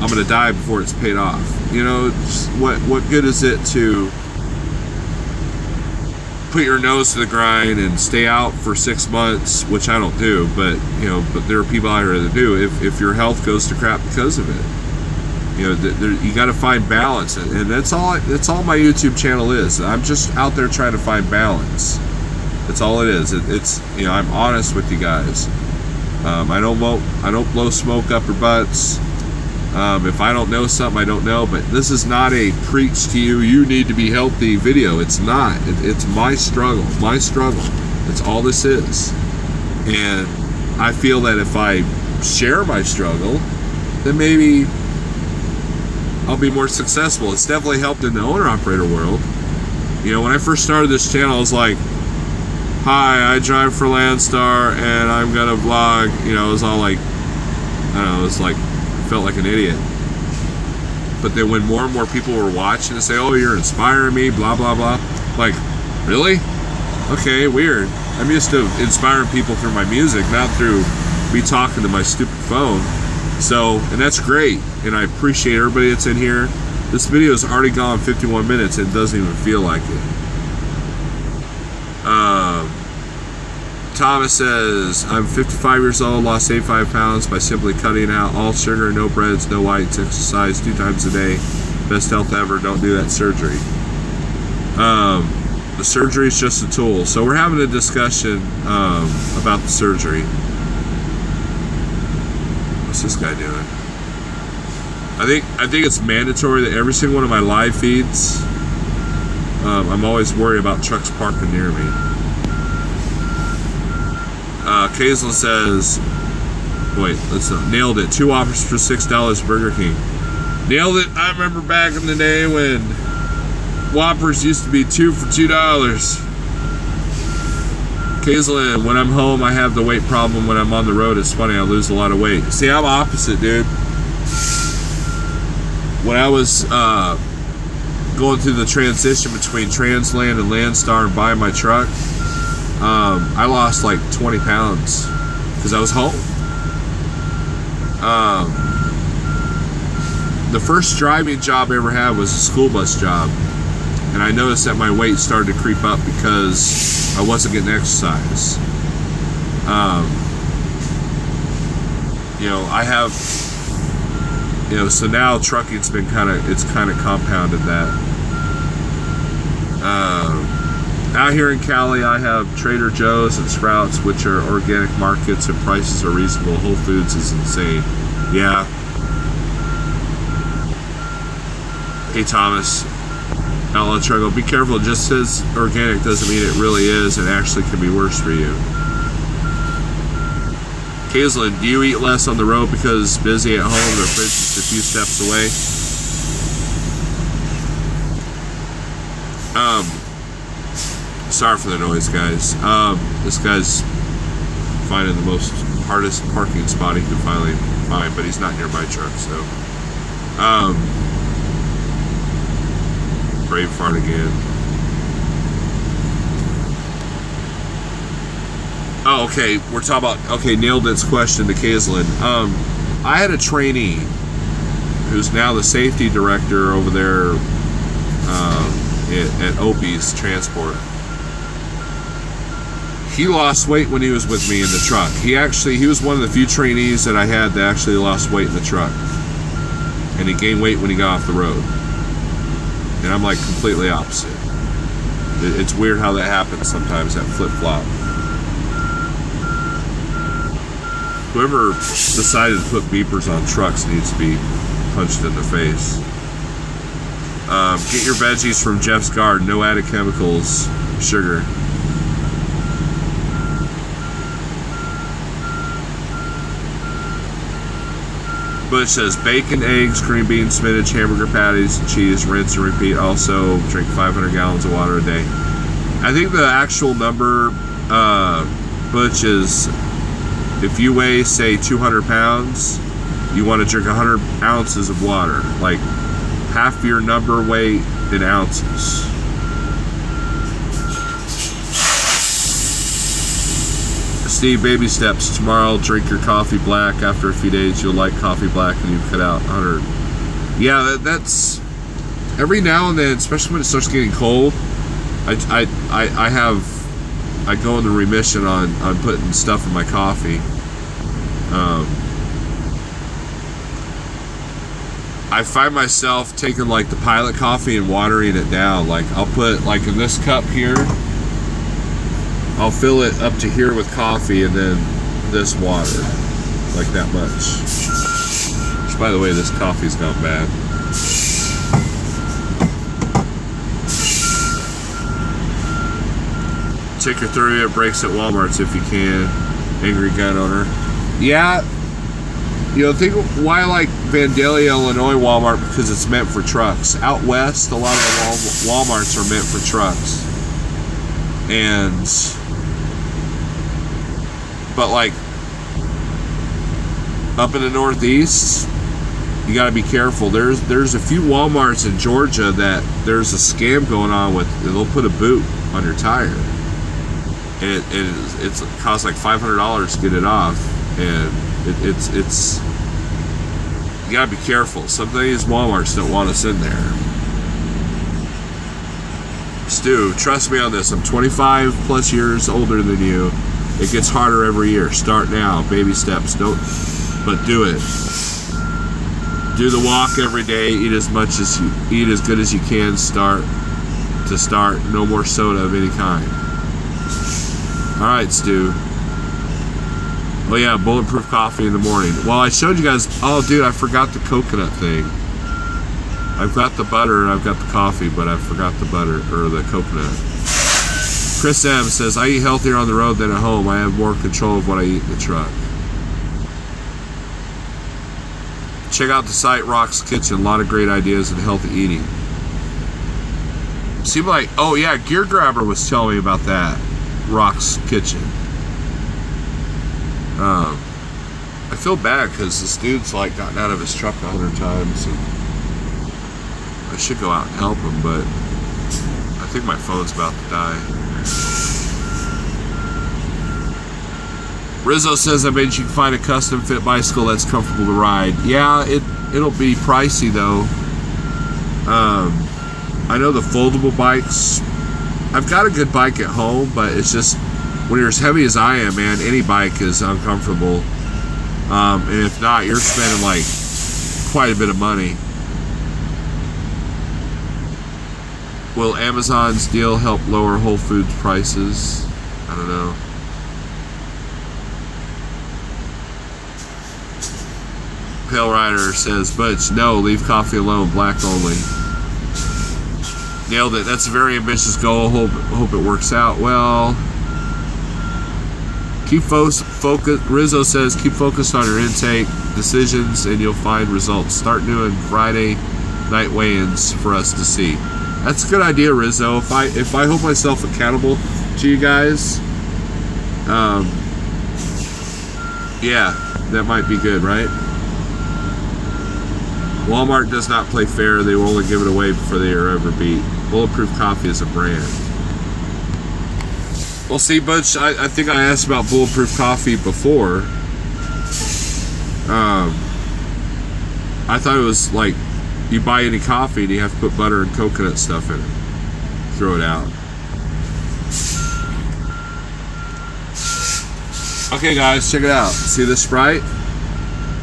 I'm going to die before it's paid off? You know, what good is it to put your nose to the grind and stay out for 6 months, which I don't do, but you know, but there are people out here that do, if your health goes to crap because of it. You know, you got to find balance, and that's all my YouTube channel is. I'm just out there trying to find balance. That's all it is. It's you know, I'm honest with you guys. I don't blow smoke up your butts. If I don't know something, I don't know. But this is not a preach to you, you need to be healthy video. It's not. It's my struggle. My struggle. That's all this is. And I feel that if I share my struggle, then maybe I'll be more successful. It's definitely helped in the owner-operator world. You know, when I first started this channel, I was like, hi, I drive for Landstar and I'm gonna vlog. You know, it was all like, I don't know, it was like, felt like an idiot. But then when more and more people were watching and say, oh, you're inspiring me, blah blah blah, like, really? Okay, weird. I'm used to inspiring people through my music, not through me talking to my stupid phone. So, and that's great, and I appreciate everybody that's in here. This video has already gone 51 minutes and it doesn't even feel like it. Thomas says, I'm 55 years old, lost 85 pounds by simply cutting out all sugar, no breads, no whites, exercise 2 times a day. Best health ever, don't do that surgery. The surgery is just a tool. So we're having a discussion about the surgery. What's this guy doing? I think it's mandatory that every single one of my live feeds, I'm always worried about trucks parking near me. Kaislin says, wait, let's nailed it. 2 offers for $6 Burger King. Nailed it. I remember back in the day when Whoppers used to be 2 for $2. Kaislin, when I'm home, I have the weight problem. When I'm on the road, it's funny, I lose a lot of weight. See, I'm opposite, dude. When I was going through the transition between Transland and Landstar and buying my truck, I lost like 20 pounds because I was home. The first driving job I ever had was a school bus job, and I noticed that my weight started to creep up because I wasn't getting exercise. You know, I have, you know, so now trucking's been kind of compounded that. Out here in Cali, I have Trader Joe's and Sprouts, which are organic markets and prices are reasonable. Whole Foods is insane. Yeah. Hey Thomas, Outlaw Truck, be careful. It just says organic doesn't mean it really is, and actually can be worse for you. Kaislin, do you eat less on the road because busy at home? The fridge is a few steps away. Sorry for the noise, guys. This guy's finding the hardest parking spot he can finally find, but he's not near my truck, so. Brave fart again. Oh, okay. We're talking about, okay, nailed its question to Kaislin. I had a trainee who's now the safety director over there at Opie's Transport. He lost weight when he was with me in the truck. He was one of the few trainees that I had that actually lost weight in the truck. And he gained weight when he got off the road. And I'm like completely opposite. It's weird how that happens sometimes, that flip-flop. Whoever decided to put beepers on trucks needs to be punched in the face. Get your veggies from Jeff's Garden. No added chemicals, sugar. Butch says bacon, eggs, green beans, spinach, hamburger patties, and cheese. Rinse and repeat. Also, drink 500 gallons of water a day. I think the actual number, Butch, is if you weigh, say, 200 pounds, you want to drink 100 ounces of water. Like half your number weight in ounces. Steve, baby steps. Tomorrow, drink your coffee black. After a few days, you'll like coffee black and you've cut out 100. Yeah, that's every now and then, especially when it starts getting cold. I go into remission on putting stuff in my coffee. I find myself taking like the Pilot coffee and watering it down. Like I'll put like in this cup here, I'll fill it up to here with coffee and then this water, like that much. Which, by the way, this coffee's not bad. Take your 30-minute breaks at Walmart's if you can. Angry gun owner. Yeah, you know, think why I like Vandalia, Illinois Walmart, because it's meant for trucks. Out west, a lot of the Walmarts are meant for trucks. But like up in the Northeast, you got to be careful. There's a few Walmarts in Georgia that there's a scam going on with. They'll put a boot on your tire, and it costs like $500 to get it off, and it's you got to be careful. Some of these Walmarts don't want us in there. Stu, trust me on this. I'm 25 plus years older than you. It gets harder every year. Start now. Baby steps. But do it. Do the walk every day. Eat as good as you can. Start. No more soda of any kind. All right, Stu. Oh yeah, bulletproof coffee in the morning. Well, I showed you guys. Oh, dude, I forgot the coconut thing. I've got the butter and I've got the coffee, but I forgot the butter or the coconut. Chris M says, I eat healthier on the road than at home. I have more control of what I eat in the truck. Check out the site, Rock's Kitchen. A lot of great ideas in healthy eating. Seemed like, oh yeah, Gear Grabber was telling me about that. Rock's Kitchen. I feel bad because this dude's like gotten out of his truck 100 times. And I should go out and help him, but I think my phone's about to die. Rizzo says, I bet you can find a custom fit bicycle that's comfortable to ride. Yeah, it'll be pricey though. I know the foldable bikes. I've got a good bike at home, but it's just when you're as heavy as I am, man, any bike is uncomfortable. And if not, you're spending like quite a bit of money. Will Amazon's deal help lower Whole Foods prices? I don't know. Pale Rider says, Butch, no, leave coffee alone, black only. Nailed it. That's a very ambitious goal. Hope it works out well. Keep focused. Rizzo says, keep focused on your intake decisions and you'll find results. Start doing Friday night weigh-ins for us to see. That's a good idea, Rizzo. If I hold myself accountable to you guys, yeah, that might be good, right? Walmart does not play fair. They will only give it away before they are ever beat. Bulletproof Coffee is a brand. Well, see, Butch, I think I asked about Bulletproof Coffee before. I thought it was like you buy any coffee and you have to put butter and coconut stuff in it. Throw it out. Okay, guys, check it out. See the Sprite?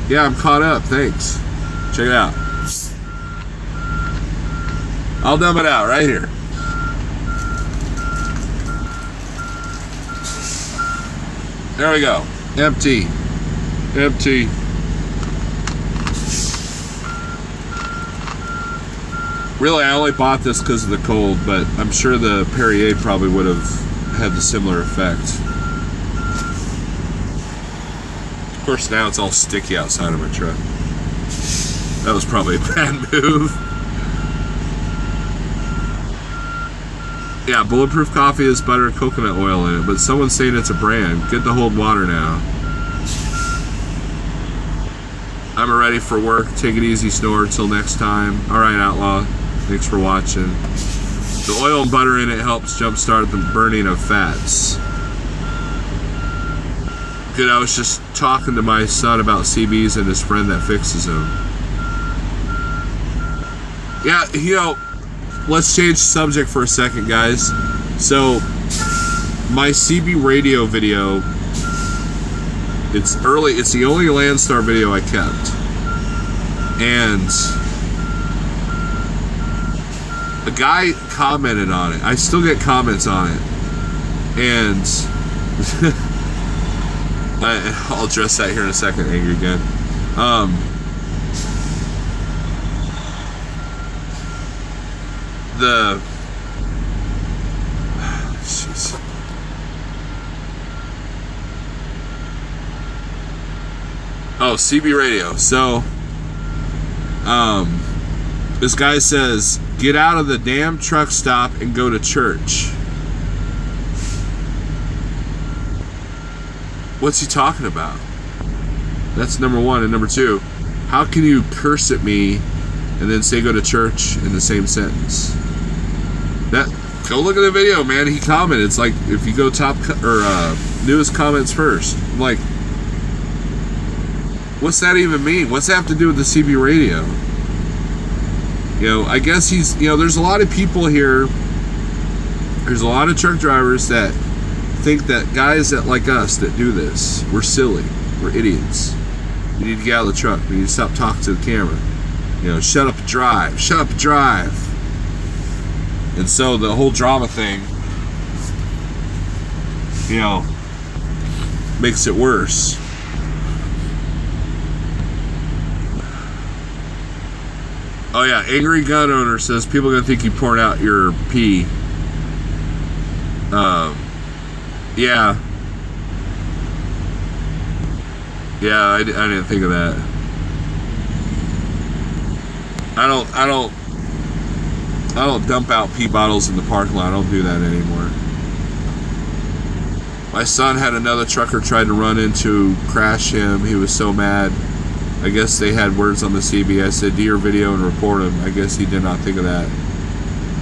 Yeah, I'm caught up. Thanks. Check it out. I'll dump it out right here. There we go. Empty. Empty. Really, I only bought this because of the cold, but I'm sure the Perrier probably would have had the similar effect. Of course, now it's all sticky outside of my truck. That was probably a bad move. Yeah, Bulletproof Coffee has butter and coconut oil in it, but someone's saying it's a brand. Good to hold water now. I'm ready for work. Take it easy, Snore. Till next time. Alright, Outlaw. Thanks for watching. The oil and butter in it helps jumpstart the burning of fats. Good, I was just talking to my son about CBs and his friend that fixes them. Yeah, you know, let's change the subject for a second, guys. So, my CB radio video, it's the only Landstar video I kept. And a guy commented on it. I still get comments on it. And I'll address that here in a second, Angry again. Jeez. Oh, CB radio. So, this guy says, get out of the damn truck stop and go to church. What's he talking about? That's number one. And number two, how can you curse at me and then say go to church in the same sentence? Go look at the video, man. He commented. It's like if you go newest comments first. I'm like, what's that even mean? What's that have to do with the CB radio? You know, I guess he's, you know, there's a lot of people here. There's a lot of truck drivers that think that guys that like us that do this, we're silly, we're idiots. We need to get out of the truck. We need to stop talking to the camera. You know, shut up and drive. Shut up and drive. And so the whole drama thing, you know, makes it worse. Oh yeah, Angry Gun Owner says people are gonna think you poured out your pee. Yeah. Yeah, I didn't think of that. I don't dump out pee bottles in the parking lot. I don't do that anymore. My son had another trucker tried to run into, crash him. He was so mad. I guess they had words on the CB. I said, do your video and report him. I guess he did not think of that.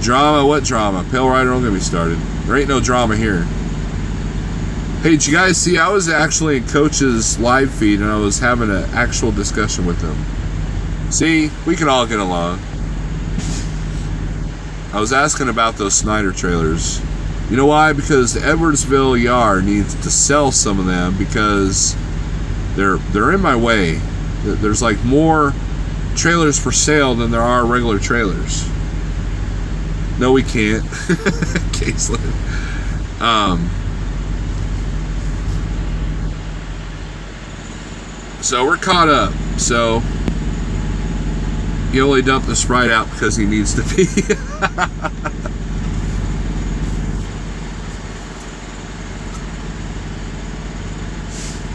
Drama? What drama? Pale Rider, don't get me started. There ain't no drama here. Hey, did you guys see? I was actually in Coach's live feed and I was having an actual discussion with him. See, we can all get along. I was asking about those Snyder trailers. You know why? Because the Edwardsville yard needs to sell some of them because they're in my way. There's like more trailers for sale than there are regular trailers. No, we can't. Caseland. So we're caught up. So he only dumped the Sprite out because he needs to pee.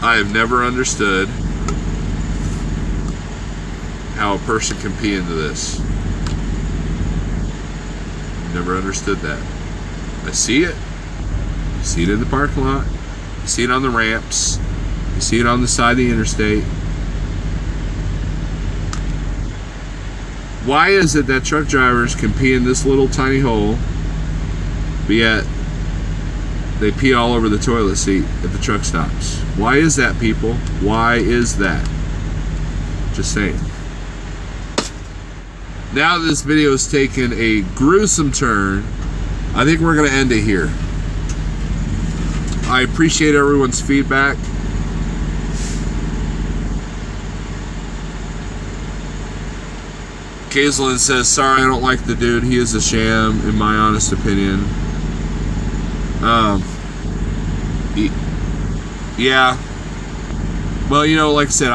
I have never understood how a person can pee into this. Never understood that. I see it. You see it in the parking lot. You see it on the ramps. You see it on the side of the interstate. Why is it that truck drivers can pee in this little tiny hole, but yet they pee all over the toilet seat at the truck stops? Why is that, people? Why is that? Just saying. Now that this video has taken a gruesome turn, I think we're going to end it here. I appreciate everyone's feedback. Kazelin says, sorry, I don't like the dude. He is a sham, in my honest opinion. Yeah. Well, you know, like I said,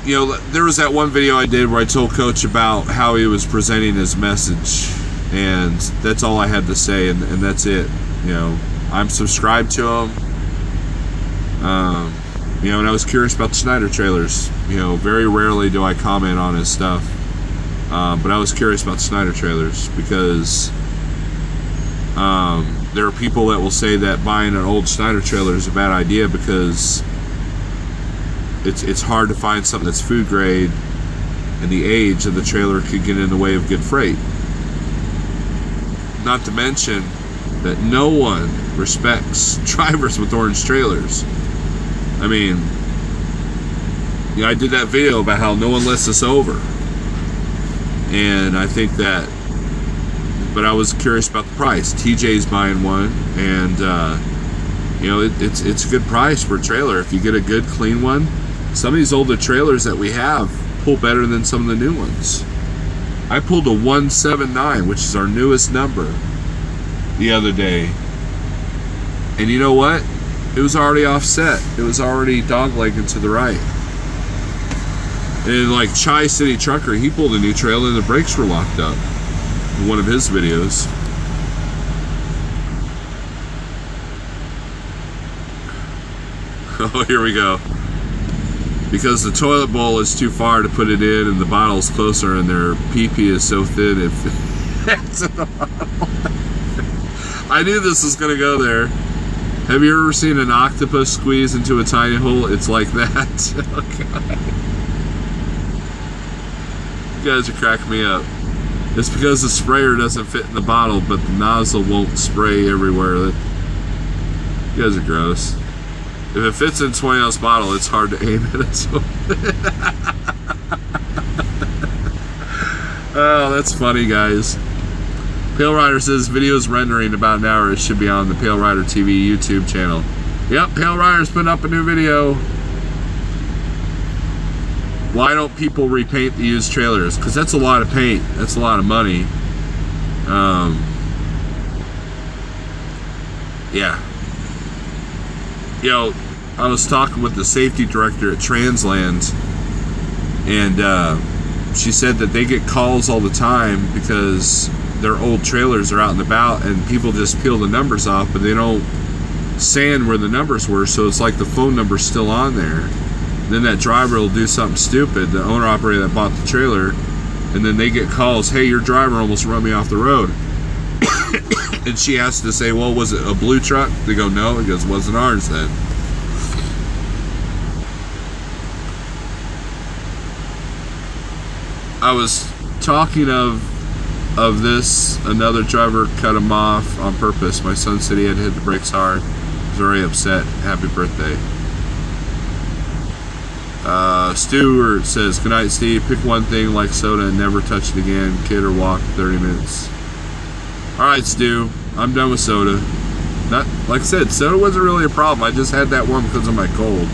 you know, there was that one video I did where I told Coach about how he was presenting his message, and that's all I had to say, and that's it. You know, I'm subscribed to him. You know, and I was curious about the Schneider trailers. You know, very rarely do I comment on his stuff, but I was curious about the Schneider trailers because there are people that will say that buying an old Schneider trailer is a bad idea because it's hard to find something that's food grade, and the age of the trailer could get in the way of good freight. Not to mention that no one respects drivers with orange trailers. I mean, yeah, I did that video about how no one lets us over, and I think that, but I was curious about the price. TJ's buying one, and you know, it's a good price for a trailer if you get a good clean one. Some of these older trailers that we have pull better than some of the new ones. I pulled a 179, which is our newest number, the other day, and you know what? It was already offset. It was already doglegging to the right. And like Chai City Trucker, he pulled a new trailer and the brakes were locked up in one of his videos. Oh, here we go. Because the toilet bowl is too far to put it in and the bottle's closer and their pee-pee is so thin it fits in the bottle. I knew this was gonna go there. Have you ever seen an octopus squeeze into a tiny hole? It's like that. Oh, God. You guys are cracking me up. It's because the sprayer doesn't fit in the bottle, but the nozzle won't spray everywhere. You guys are gross. If it fits in a 20-ounce bottle, it's hard to aim at it. So. Oh, that's funny, guys. Pale Rider says videos rendering about an hour. It should be on the Pale Rider TV YouTube channel. Yep, Pale Rider's putting up a new video. Why don't people repaint the used trailers? Because that's a lot of paint. That's a lot of money. Yeah. You know, I was talking with the safety director at Transland, and she said that they get calls all the time because their old trailers are out and about and people just peel the numbers off, but they don't sand where the numbers were, so it's like the phone number's still on there. Then that driver will do something stupid, the owner operator that bought the trailer, and then they get calls, hey, your driver almost run me off the road. And she has to say, well, was it a blue truck? They go, no. He goes, it wasn't ours then. I was talking of this, another driver cut him off on purpose. My son said he had to hit the brakes hard. He was very upset. Happy birthday. Stewart says, good night, Steve. Pick one thing like soda and never touch it again. Kid or walk 30 minutes. Alright, Stu. I'm done with soda. Not, like I said, soda wasn't really a problem. I just had that one because of my cold.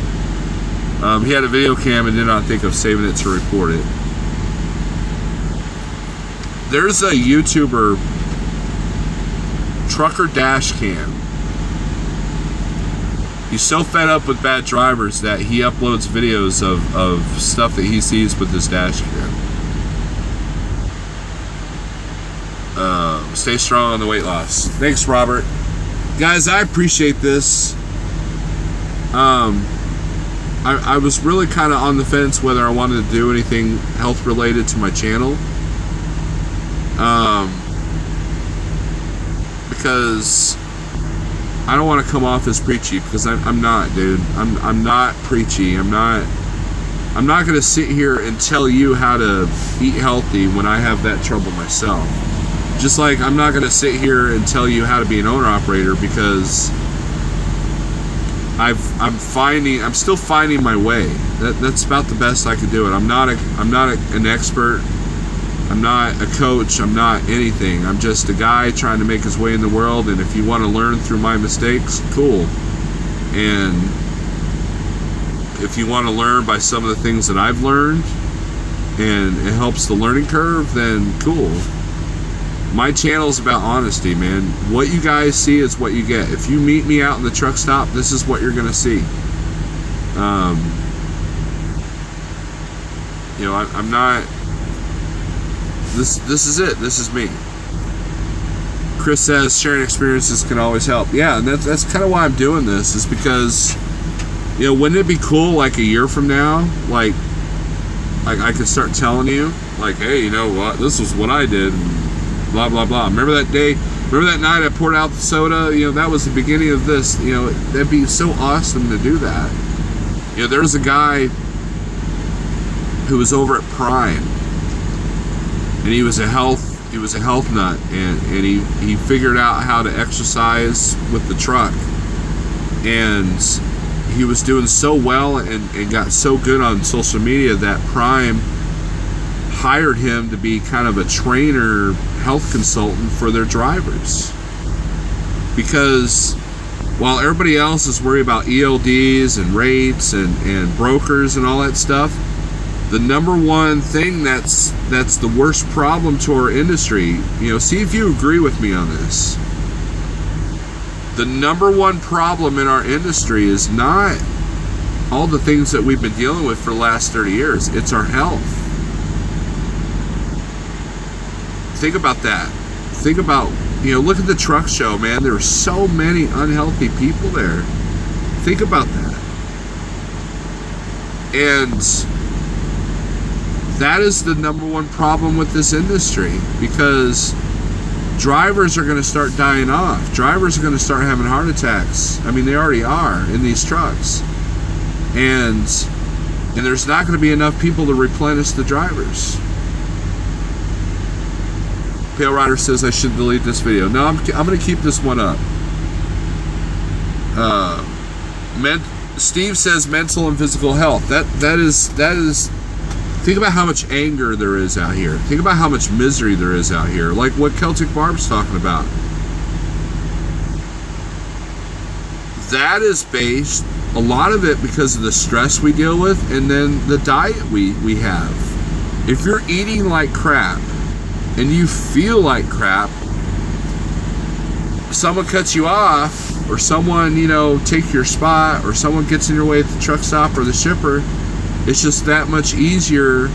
He had a video cam and did not think of saving it to report it. There's a YouTuber, Trucker Dashcam. He's so fed up with bad drivers that he uploads videos of stuff that he sees with his dash cam. Stay strong on the weight loss. Thanks, Robert. Guys, I appreciate this. I was really kind of on the fence whether I wanted to do anything health related to my channel. Because I don't want to come off as preachy, because I'm not, dude. I'm not preachy. I'm not going to sit here and tell you how to eat healthy when I have that trouble myself. Just like I'm not going to sit here and tell you how to be an owner operator, because I'm still finding my way. That's about the best I can do it. I'm not an expert. I'm not a coach. I'm not anything. I'm just a guy trying to make his way in the world, and if you want to learn through my mistakes, cool. And if you want to learn by some of the things that I've learned and it helps the learning curve, then cool. My channel is about honesty, man. What you guys see is what you get. If you meet me out in the truck stop, this is what you're gonna see. You know, I'm not. This is it. This is me. Chris says sharing experiences can always help. Yeah, and that's kind of why I'm doing this, is because, you know, wouldn't it be cool like a year from now, like I could start telling you, like, hey, you know what, this was what I did, blah blah blah. Remember that day? Remember that night I poured out the soda? You know, that was the beginning of this. You know, that'd be so awesome to do that. You know, there's a guy who was over at Prime, and he was a health nut, and he figured out how to exercise with the truck, and he was doing so well and got so good on social media that Prime hired him to be kind of a trainer, health consultant for their drivers. Because while everybody else is worried about ELDs and rates and brokers and all that stuff, the number one thing that's the worst problem to our industry, you know, see if you agree with me on this. The number one problem in our industry is not all the things that we've been dealing with for the last 30 years. It's our health. Think about that. Think about, you know, look at the truck show, man. There are so many unhealthy people there. Think about that. And that is the number one problem with this industry, because drivers are going to start dying off. Drivers are going to start having heart attacks. I mean, they already are in these trucks. And there's not going to be enough people to replenish the drivers. Pale Rider says I should delete this video. No, I'm going to keep this one up. Steve says mental and physical health. That is. Think about how much anger there is out here. Think about how much misery there is out here. Like what Celtic Barb's talking about. That is based, a lot of it, because of the stress we deal with, and then the diet we have. If you're eating like crap and you feel like crap, someone cuts you off, or someone, you know, takes your spot, or someone gets in your way at the truck stop or the shipper, it's just that much easier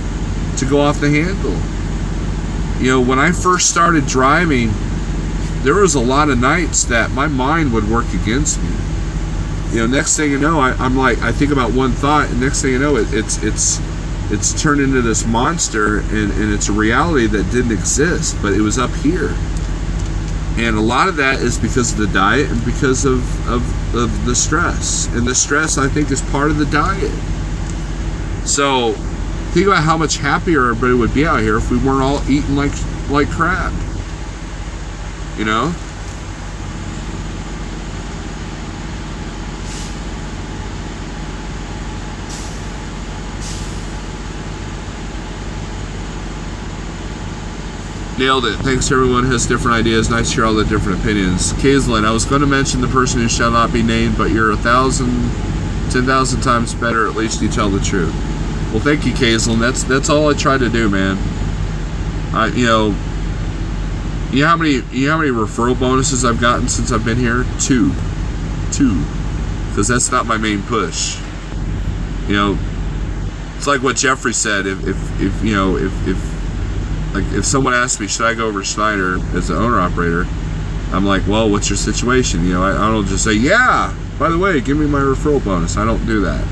to go off the handle. You know, when I first started driving, there was a lot of nights that my mind would work against me. You know, next thing you know, I'm like, I think about one thought, and next thing you know, it's turned into this monster, and it's a reality that didn't exist, but it was up here. And a lot of that is because of the diet and because of the stress. And the stress, I think, is part of the diet. So think about how much happier everybody would be out here if we weren't all eating like crap. You know? Nailed it. Thanks, everyone has different ideas. Nice to hear all the different opinions. Kaislin, I was going to mention the person who shall not be named, but you're 10,000 times better. At least you tell the truth. Well, thank you, Kaislin. That's all I try to do, man. You know how many referral bonuses I've gotten since I've been here? Two, because that's not my main push. You know, it's like what Jeffrey said. If someone asks me, should I go over to Schneider as the owner operator, I'm like, well, what's your situation? You know, I don't just say, yeah, by the way, give me my referral bonus. I don't do that.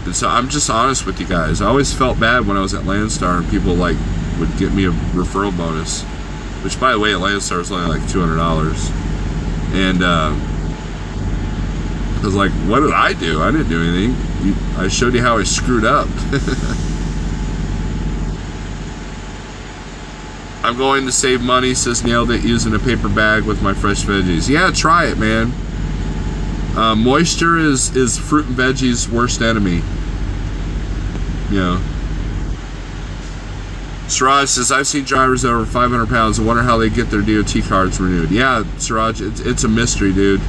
And so I'm just honest with you guys. I always felt bad when I was at Landstar and people like would get me a referral bonus, which, by the way, at Landstar was only like $200. And I was like, what did I do? I didn't do anything. I showed you how I screwed up. I'm going to save money, says Nailed It, using a paper bag with my fresh veggies. Yeah, try it, man. Moisture is fruit and veggies' worst enemy. You know. Siraj says, I've seen drivers that are over 500 pounds and wonder how they get their DOT cards renewed. Yeah, Siraj, it's a mystery, dude.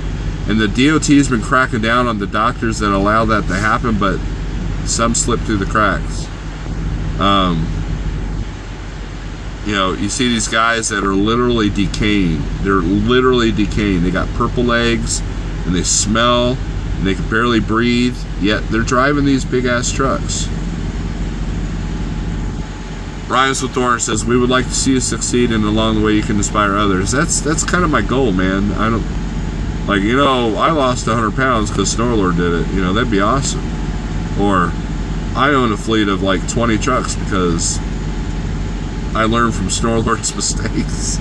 And the DOT has been cracking down on the doctors that allow that to happen, but some slip through the cracks. You know, you see these guys that are literally decaying. They're literally decaying. They got purple legs, and they smell, And they can barely breathe, yet they're driving these big-ass trucks. Rhymes with Thorn says, we would like to see you succeed, and along the way you can inspire others. That's kind of my goal, man. I don't, like, you know, I lost 100 pounds because Snorlord did it. You know, that'd be awesome. Or I own a fleet of like 20 trucks because I learned from Snorlord's mistakes.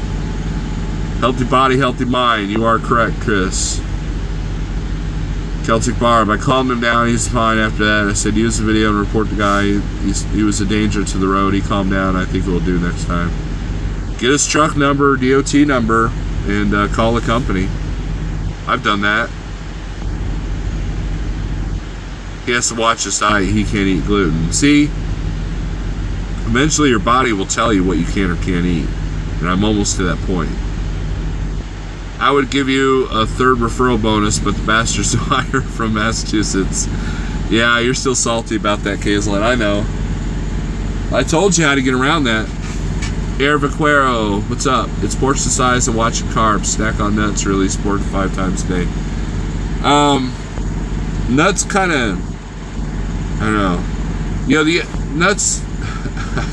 Healthy body, healthy mind. You are correct, Chris. Celtic Barb, I calmed him down. He's fine after that. I said, use the video and report the guy. He was a danger to the road. He calmed down. I think we'll do next time. Get his truck number, DOT number, and call the company. I've done that. He has to watch his diet. He can't eat gluten. See, eventually your body will tell you what you can or can't eat. And I'm almost to that point. I would give you a third referral bonus, but the bastards who hire from Massachusetts. Yeah, you're still salty about that, Kazlan. I know. I told you how to get around that. Air Vaquero, what's up? It's portion size and watching carbs. Snack on nuts, really. Sport 5 times a day. Nuts kind of, I don't know. You know, the nuts, I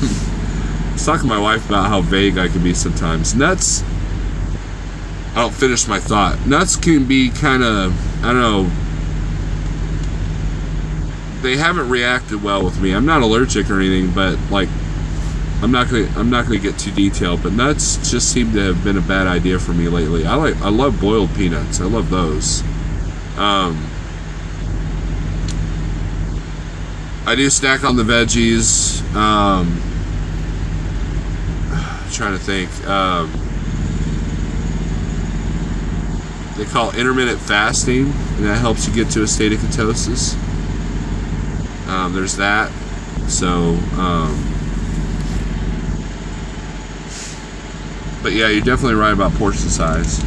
was talking to my wife about how vague I can be sometimes. Nuts, I don't finish my thought. Nuts can be kind of, I don't know, they haven't reacted well with me. I'm not allergic or anything, but like, I'm not gonna get too detailed, but nuts just seem to have been a bad idea for me lately. I love boiled peanuts. I love those. I do snack on the veggies. Trying to think. They call it intermittent fasting, and that helps you get to a state of ketosis. There's that. So, but yeah, you're definitely right about portion size.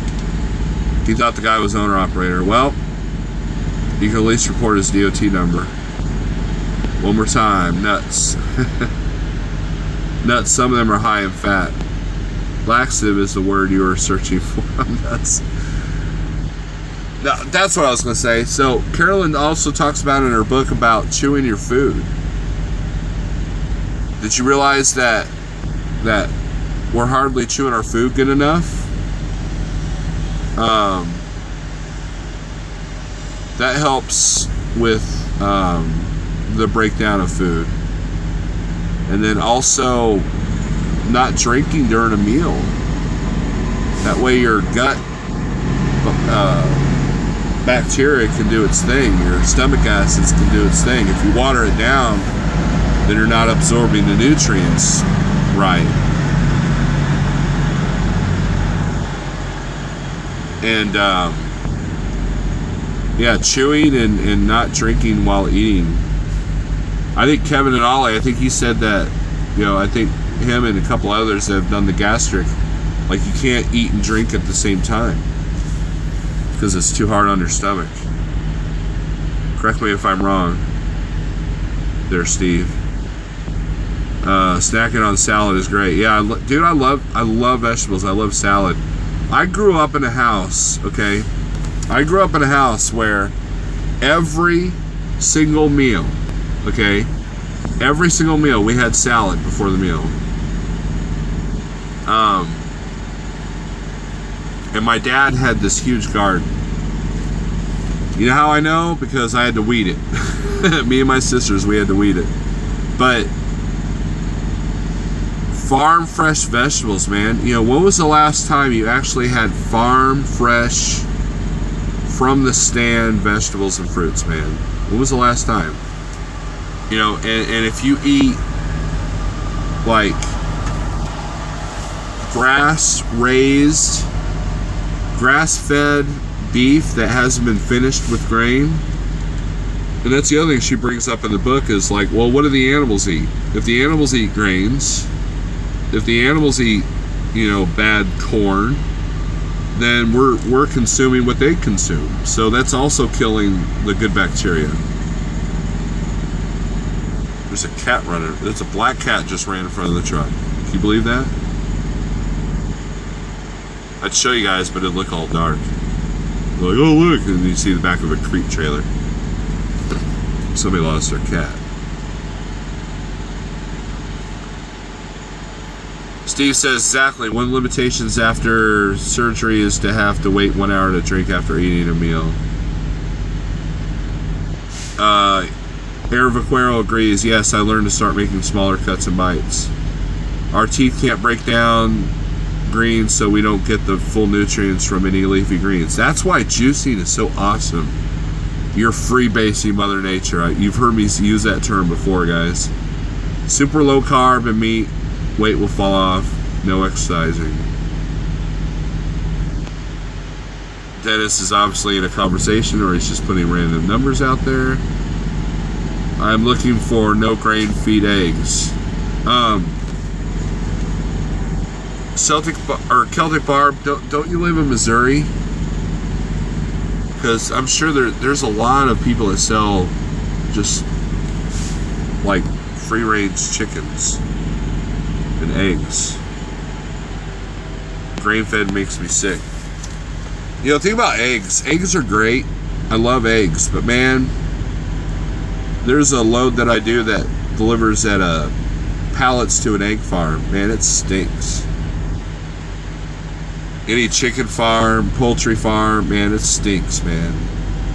He thought the guy was owner-operator. Well, you can at least report his DOT number. One more time, nuts. Nuts, some of them are high in fat. Laxative is the word you were searching for on nuts. Now, that's what I was going to say. So, Carolyn also talks about in her book about chewing your food. Did you realize that we're hardly chewing our food good enough? That helps with the breakdown of food. And then also not drinking during a meal. That way your gut bacteria can do its thing. Your stomach acids can do its thing. If you water it down, then you're not absorbing the nutrients right. And yeah, chewing and not drinking while eating. I think Kevin and Ollie, I think he said that, you know, I think him and a couple others have done the gastric, like you can't eat and drink at the same time because it's too hard on your stomach. Correct me if I'm wrong there, Steve. Snacking on salad is great. Yeah, dude, I love vegetables. I love salad. I grew up in a house, okay? I grew up in a house where every single meal, okay? Every single meal, we had salad before the meal. And my dad had this huge garden. You know how I know? Because I had to weed it. Me and my sisters, we had to weed it. But farm fresh vegetables, man. You know, when was the last time you actually had farm fresh, from the stand vegetables and fruits, man? When was the last time? You know, and if you eat like grass-raised, grass-fed beef that hasn't been finished with grain, and that's the other thing she brings up in the book is like, well, what do the animals eat? If the animals eat grains, if the animals eat, you know, bad corn, then we're consuming what they consume. So that's also killing the good bacteria. There's a cat running. There's a black cat just ran in front of the truck. Can you believe that? I'd show you guys, but it'd look all dark. Like, oh look, and you see the back of a Crete trailer. Somebody lost their cat. Steve says, exactly, one of the limitations after surgery is to have to wait 1 hour to drink after eating a meal. Air Vaquero agrees, yes, I learned to start making smaller cuts and bites. Our teeth can't break down greens, so we don't get the full nutrients from any leafy greens. That's why juicing is so awesome. You're freebasing Mother Nature. You've heard me use that term before, guys. Super low carb and meat. Weight will fall off. No exercising. Dennis is obviously in a conversation, or he's just putting random numbers out there. I'm looking for no grain feed eggs. Celtic Barb, don't you live in Missouri? Because I'm sure there's a lot of people that sell just like free range chickens and eggs. Grain fed makes me sick. You know, think about eggs. Eggs are great. I love eggs, but man, there's a load that I do that delivers at pallets to an egg farm. Man, it stinks. Any chicken farm, poultry farm, man, it stinks, man.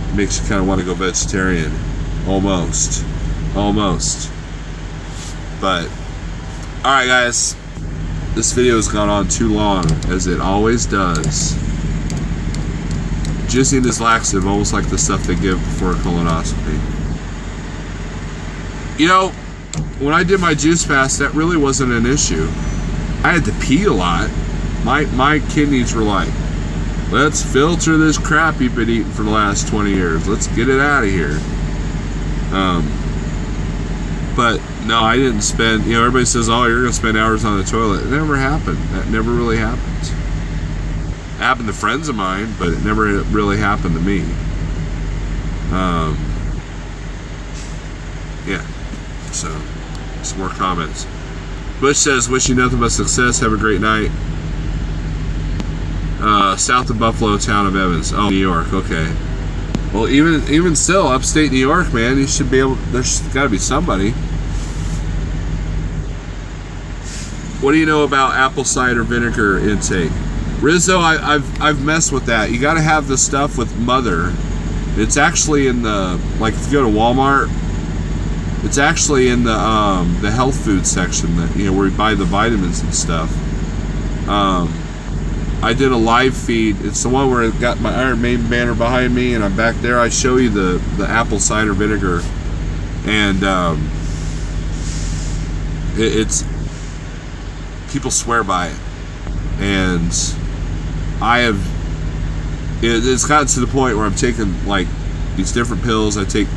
It makes you kind of want to go vegetarian. Almost. But, alright guys, this video has gone on too long, as it always does. Juicing is laxative, almost like the stuff they give before a colonoscopy. You know, when I did my juice fast, that really wasn't an issue. I had to pee a lot. My kidneys were like, let's filter this crap you've been eating for the last 20 years. Let's get it out of here. But no, I didn't spend, you know, everybody says, oh, you're going to spend hours on the toilet. It never happened. That never really happened. It happened to friends of mine, but it never really happened to me. Yeah. So, some more comments. Bush says, wish you nothing but success. Have a great night. South of Buffalo, town of Evans. Oh, New York. Okay. Well, even still, upstate New York, man, you should be able. There's got to be somebody. What do you know about apple cider vinegar intake? Rizzo, I've messed with that. You got to have the stuff with Mother. It's actually in the, like, if you go to Walmart, it's actually in the health food section, that, you know, where you buy the vitamins and stuff. I did a live feed. It's the one where it got my Iron Maiden banner behind me, and I'm back there. I show you the apple cider vinegar, and it's people swear by it, and it's gotten to the point where I'm taking like these different pills. I take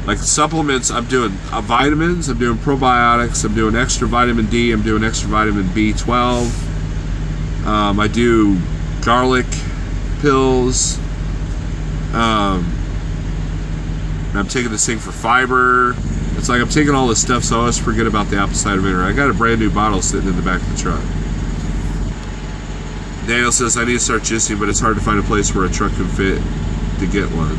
like supplements. I'm doing vitamins. I'm doing probiotics. I'm doing extra vitamin D. I'm doing extra vitamin B12. I do garlic pills. I'm taking this thing for fiber. It's like I'm taking all this stuff, so I always forget about the apple cider vinegar. I got a brand new bottle sitting in the back of the truck. Daniel says, I need to start juicing, but it's hard to find a place where a truck can fit to get one.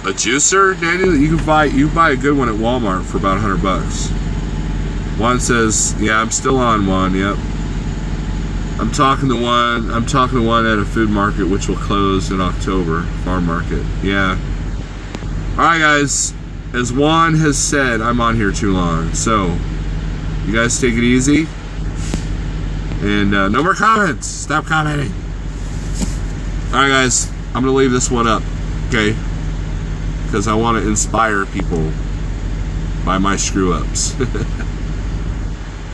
A juicer, Daniel? You can buy a good one at Walmart for about $100. Juan says, yeah, I'm still on one, yep. I'm talking to one at a food market which will close in October, farm market. Yeah. Alright guys, as Juan has said, I'm on here too long. So, you guys take it easy. And no more comments. Stop commenting. Alright guys, I'm going to leave this one up. Okay? Because I want to inspire people by my screw-ups.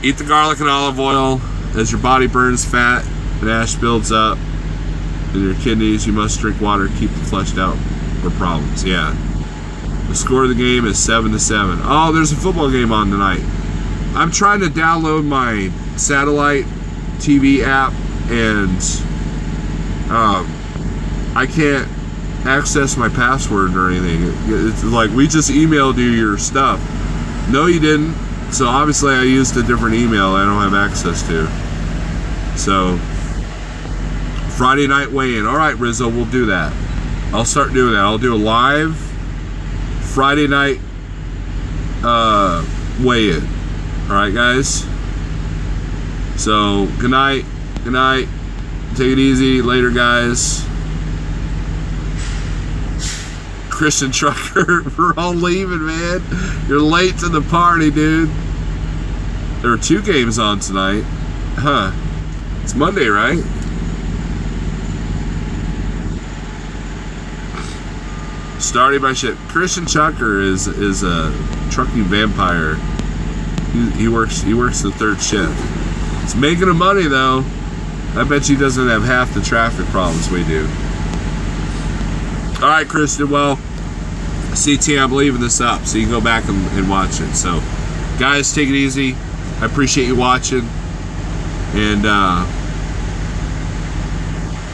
Eat the garlic and olive oil. As your body burns fat and ash builds up in your kidneys, you must drink water to keep them flushed out for problems. Yeah. The score of the game is 7-7. Oh, there's a football game on tonight. I'm trying to download my satellite TV app, and I can't access my password or anything. It's like, we just emailed you your stuff. No, you didn't. So obviously I used a different email I don't have access to. So Friday night weigh-in. All right, Rizzo, we'll do that. I'll start doing that. I'll do a live Friday night weigh-in. All right, guys. So good night. Good night. Take it easy. Later, guys. Christian Trucker, we're all leaving, man. You're late to the party, dude. There are 2 games on tonight. Huh. It's Monday, right? Starting by shit. Christian Trucker is a trucking vampire. He works the 3rd shift. It's making him money though. I bet he doesn't have half the traffic problems we do. All right, Christian. Well, CT, I'm leaving this up, so you can go back and watch it. So, guys, take it easy. I appreciate you watching, and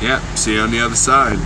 yeah, see you on the other side.